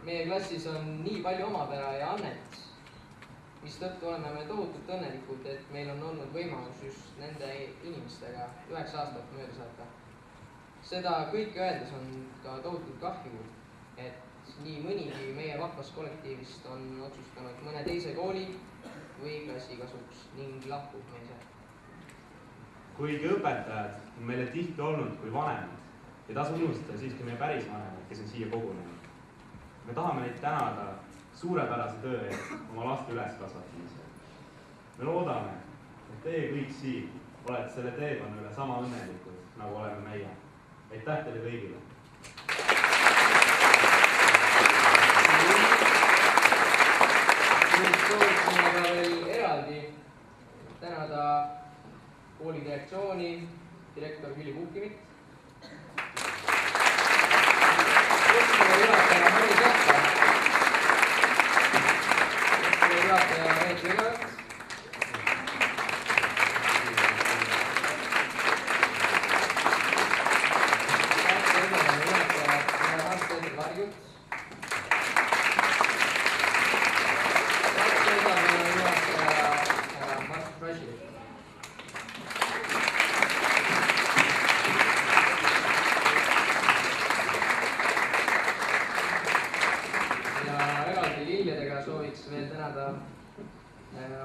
Meie klassis on nii palju omapära ja annet, mistõttu oleme me tohutult õnnelikud, et meil on olnud võimalus just nende inimestega 9 aastat mööda saata. Seda kõike öeldes on ka tohutult kahju, et nii mõnigi meie vahvast kollektiivist on otsustanud mõne teise kooli või klassi kasuks ning lahkub meie sealt. Kuigi õpetajad on meile tihti olnud kui vanemad, ei tasu unustada siiski meie päris vanemad, kes on siia kogunenud. Me tahame neid tänada suurepärase töö eest oma laste üleskasvatamisel. Me loodame, et teie kõik siin olete selle teekonna üle sama õnnelikud, nagu oleme meie. Aitäh teile kõigile! Nüüd sooviksime ka veel eraldi tänada kooli direktsiooni, direktor Hüli Puukimit, juhataja Mari Sähka, juhataja Reet Jõgevät, juhataja Hans-Peter Varjut, juhataja Mart Raši. Sooviks veel tänada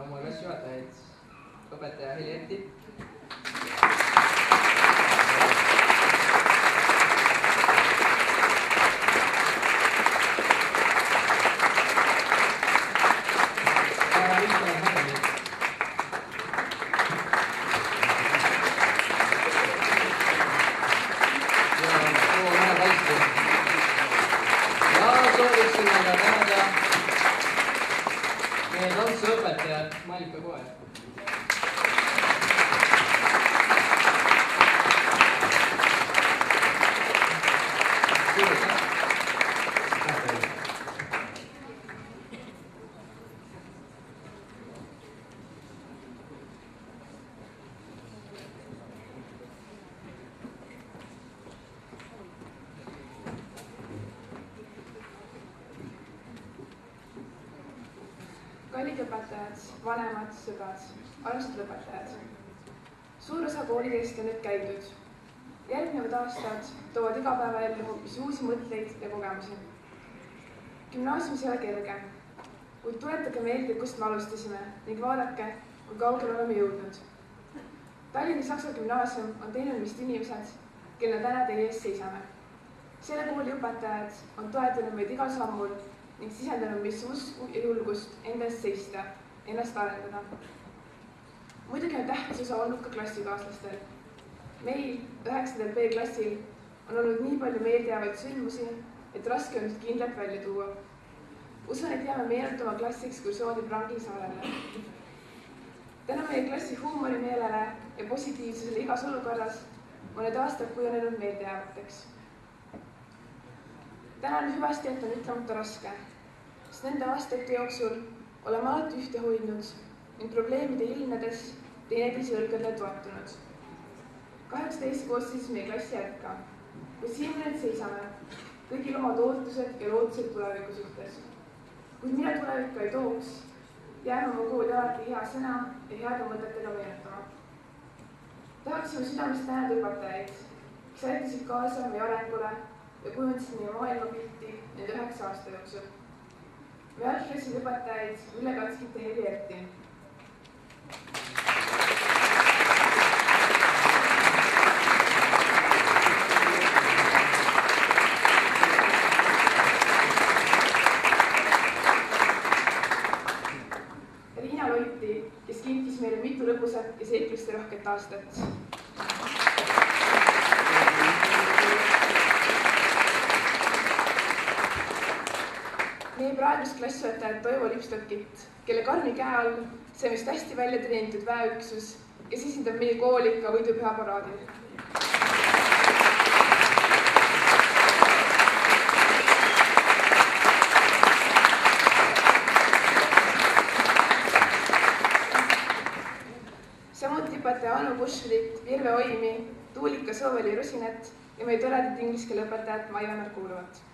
oma klassijuhatajaid, õpetaja Heli Erti, kallid õpetajad, vanemad, sõbrad, armsad lõpetajad. Suur osa koolidest on nüüd käidud. Järgnevad aastad toovad igapäevaellu hoopis uusi mõtteid ja kogemusi. Gümnaasiumis ei ole kerge, kuid tuletage meelde, kust me alustasime ning vaadake, kui kaugele oleme jõudnud. Tallinna Saksa Gümnaasium on teinud meist inimesed, kelle täna teie ees seisame. Selle kooli õpetajad on toetanud meid igal sammul ning sisendanud meisse usku ja julgust enda eest seista, ennast arendada. Muidugi on tähtis osa olnud ka klassikaaslastel. Meil 9. B-klassil on olnud nii palju meeldejäävaid sündmusi, et raske on nüüd kindlalt välja tuua. Usun, et jääme meenutama klassi ekskursiooni Prangisaarele. Täna meie klassi huumorimeelele ja positiivsusele igas olukorras on need aastad kujunenud meeldejäävateks. Täna on hüvasti jätta ütlemata raske, sest nende aastate jooksul oleme alati ühte hoidnud ning probleemide ilmnedes teineteise õlgadele toetunud. 18 koosseisus meie klassi jätka, kuid siin me nüüd seisame, kõigil omad ootused ja lootused tuleviku suhtes. Kuid mida tulevik ka ei tooks, jääme oma kooli alati hea sõna ja heade mõtetega meenutama. Tahaksime südamest tänada õpetajaid, kes aitasid kaasa meie arengule ja kujundasid meie maailmapilti nende 9 aasta jooksul. Me algklassi õpetajaid Ülle Katskit ja Heli Erti. Riina Loiti, kes kinkis meile mitu lõbusat ja seikluste rohket aastat. Meie praegust klassiõpetajat Toivo Lipstokit, kelle karmi käe all see meist hästi välja treenitud väeüksus, kes esindab meie kooli ka võidupüha paraadil. Samuti õpetaja Anu Bushvit, Virve Oimi, Tuulika Sooveli Rusinet ja meie toredat inglise keele õpetajat Maiva Merkuulovat.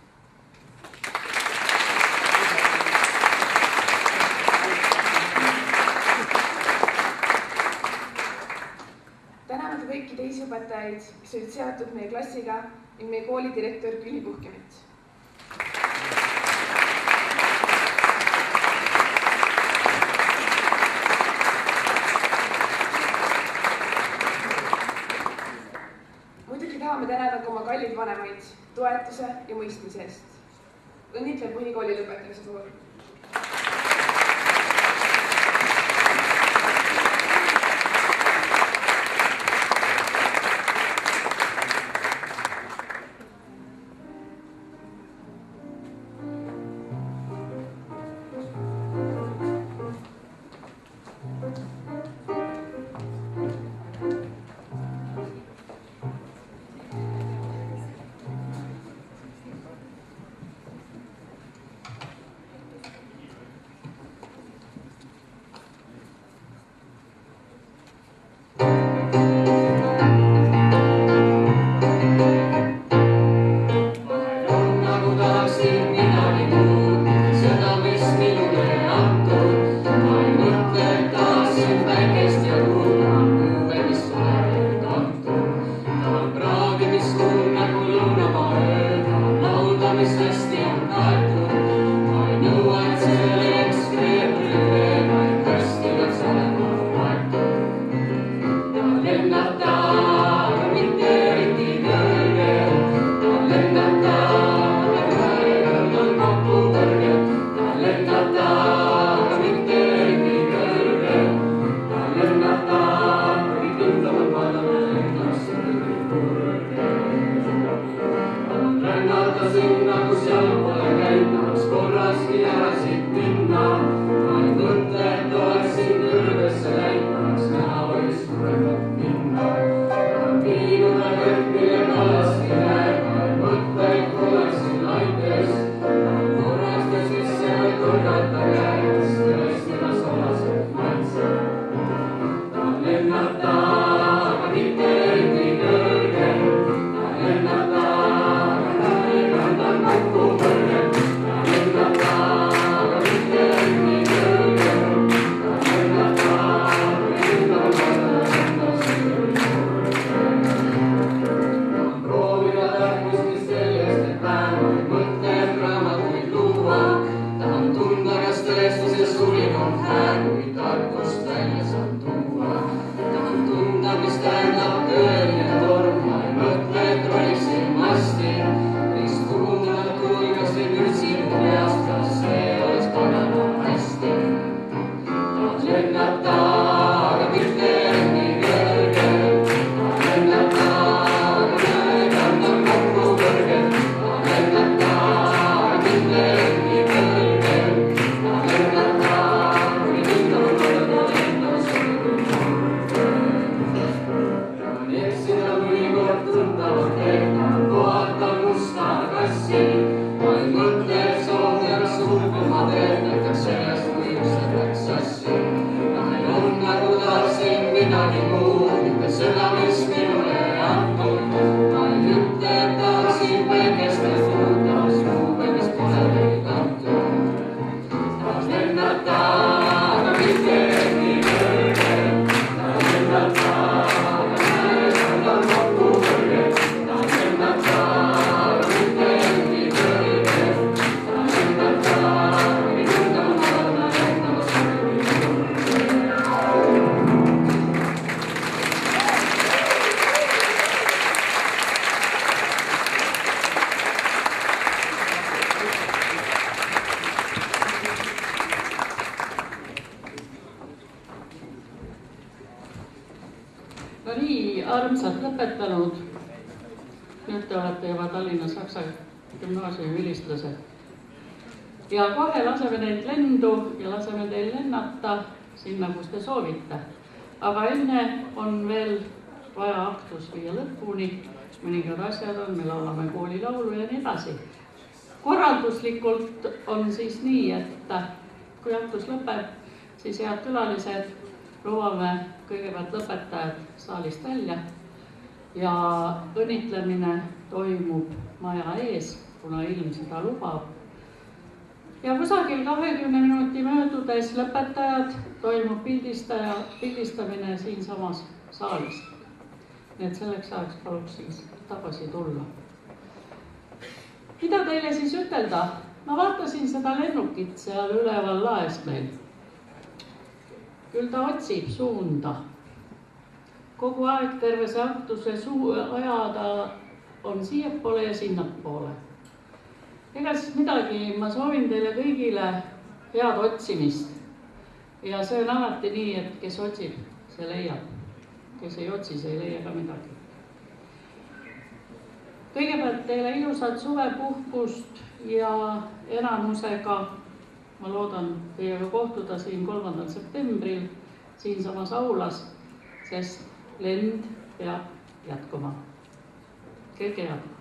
Täname kõiki teisi õpetajaid, kes olid seotud meie klassiga ning meie kooli direktor Külli Puhkimit. Muidugi tahame tänada ka oma kallid vanemaid toetuse ja mõistmise eest. Õnnitleb põhikooli lõpetamise puhul. Over. No nii, armsad lõpetanud. Nüüd te olete juba Tallinna Saksa gümnaasiumi vilistlased. Ja kohe laseme neid lendu ja laseme teil lennata sinna, kus te soovite. Aga enne on veel vaja aktus viia lõpuni. Mõningad asjad on, me laulame koolilaulu ja nii edasi. Korralduslikult on siis nii, et kui aktus lõpeb, siis head külalised lubame kõigepealt lõpetajad saalist välja ja õnnitlemine toimub maja ees, kuna ilm seda lubab. Ja kusagil 20 minuti möödudes lõpetajad toimub pildistamine siinsamas saalis. Nii et selleks ajaks paluks siis tagasi tulla. Mida teile siis ütelda? Ma vaatasin seda lennukit seal üleval laes meil. Küll ta otsib suunda. Kogu aeg terve see aktuse aja ta on siiapoole ja sinnapoole. Ega siis midagi, ma soovin teile kõigile head otsimist. Ja see on alati nii, et kes otsib, see leiab. Kes ei otsi, see ei leia ka midagi. Kõigepealt teile ilusat suvepuhkust ja enamusega, ma loodan teiega kohtuda siin 3. septembril siinsamas aulas, sest lend peab jätkuma. Kõike head!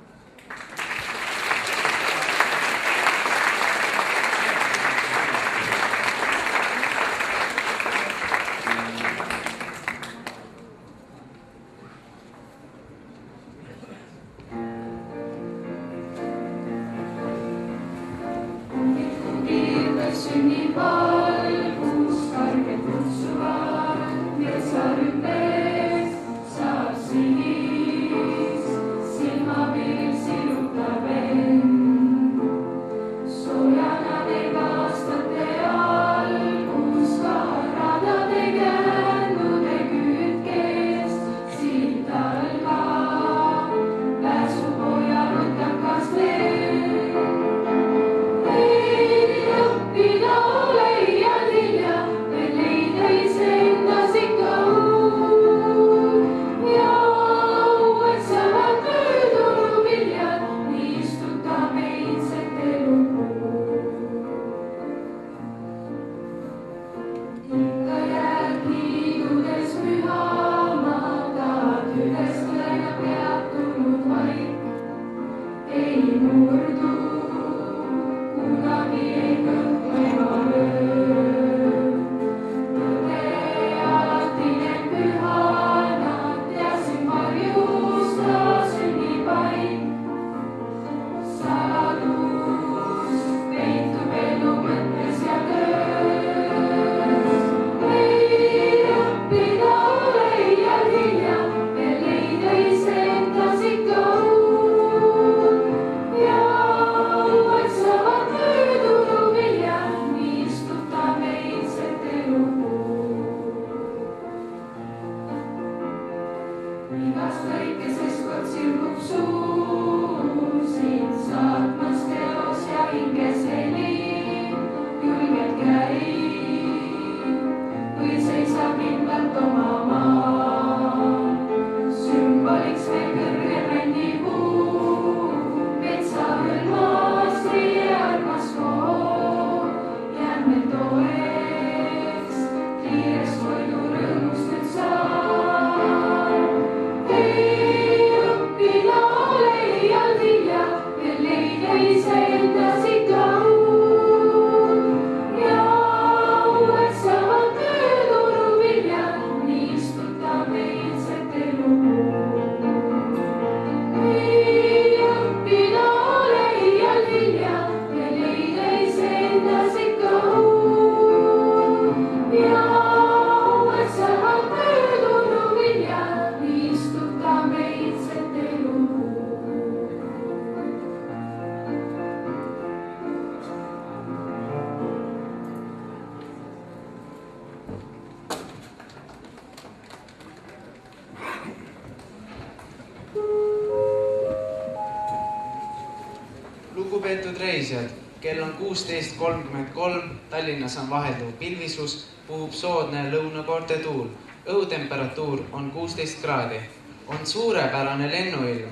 Lugupeetud reisijad, kell on 16.33, Tallinnas on vahelduv pilvisus, puhub soodne lõunakoorte tuul. õhutemperatuur on 16 kraadi. On suurepärane lennuilm.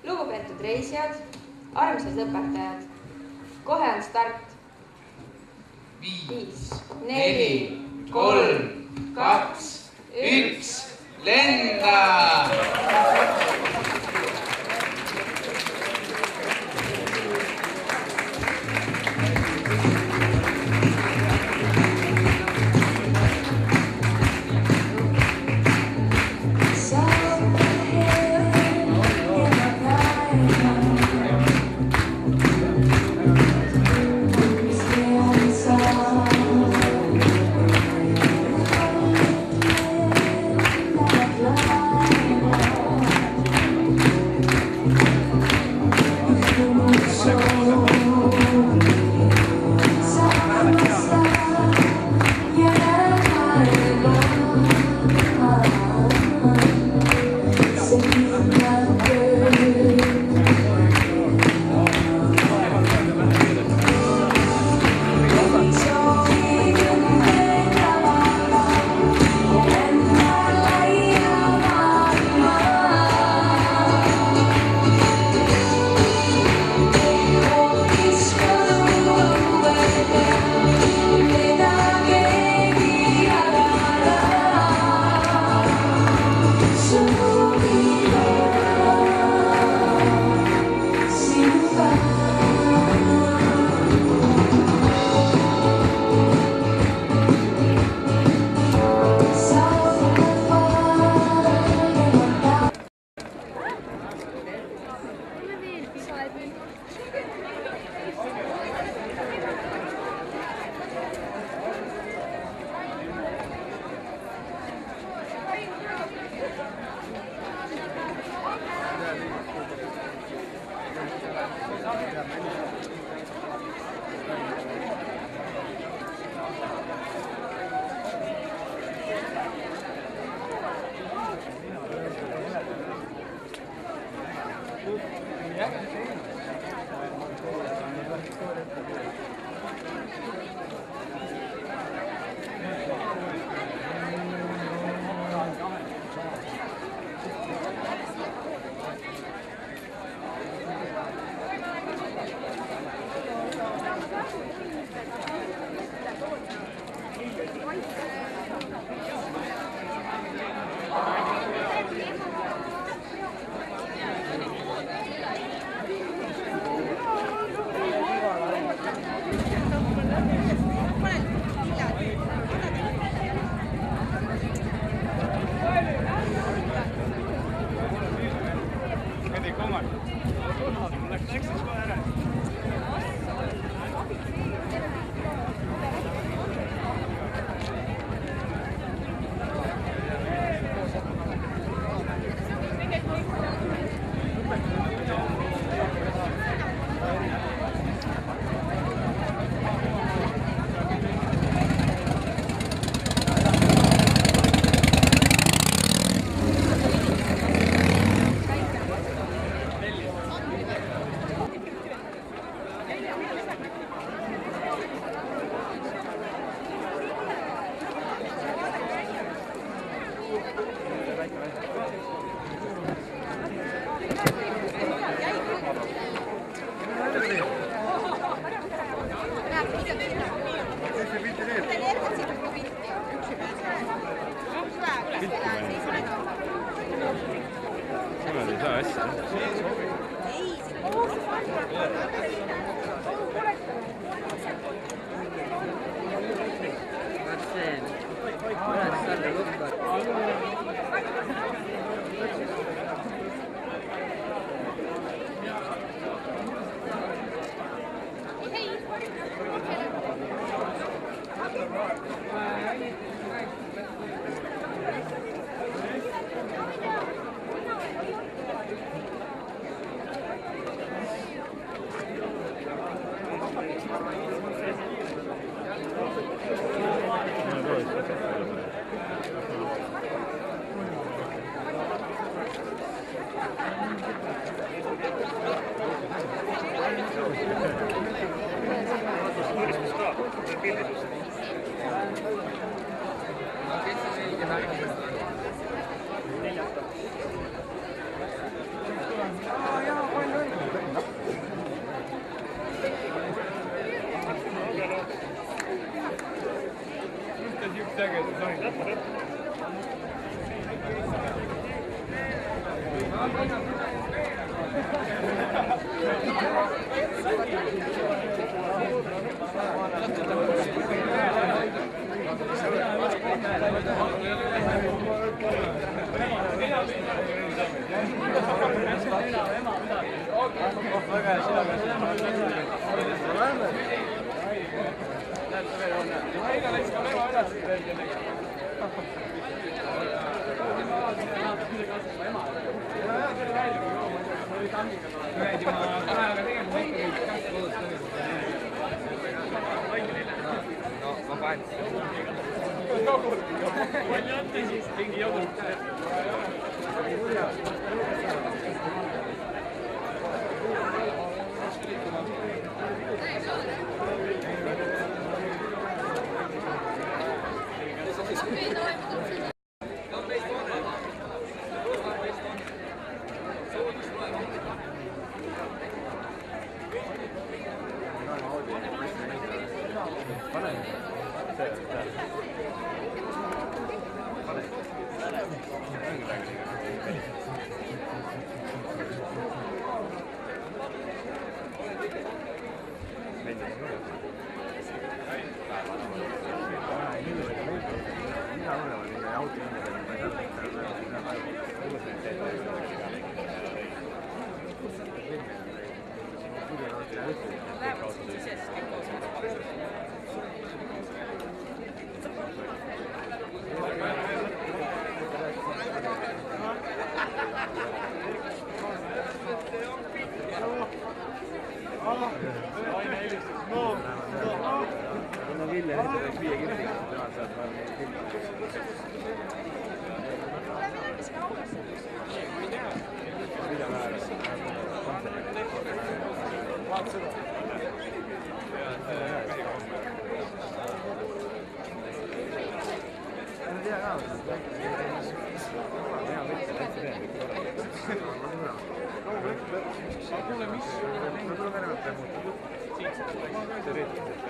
Lugupeetud reisijad, armsad lõpetajad, kohe on start. 5, 4, 3, 2, 1, lenda!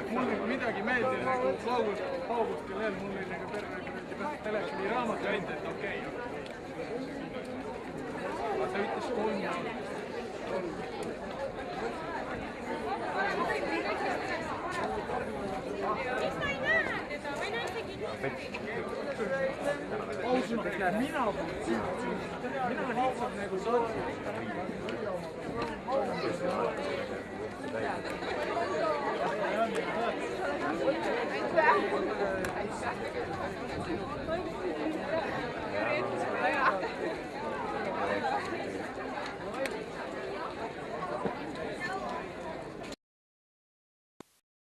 Mulle midagi meeldib nagu August kellel, mul oli nagu telefoni raamat käinud, et okei. Ta ütles kolm. Ausalt, mina lihtsalt nagu saatsin. Thank you.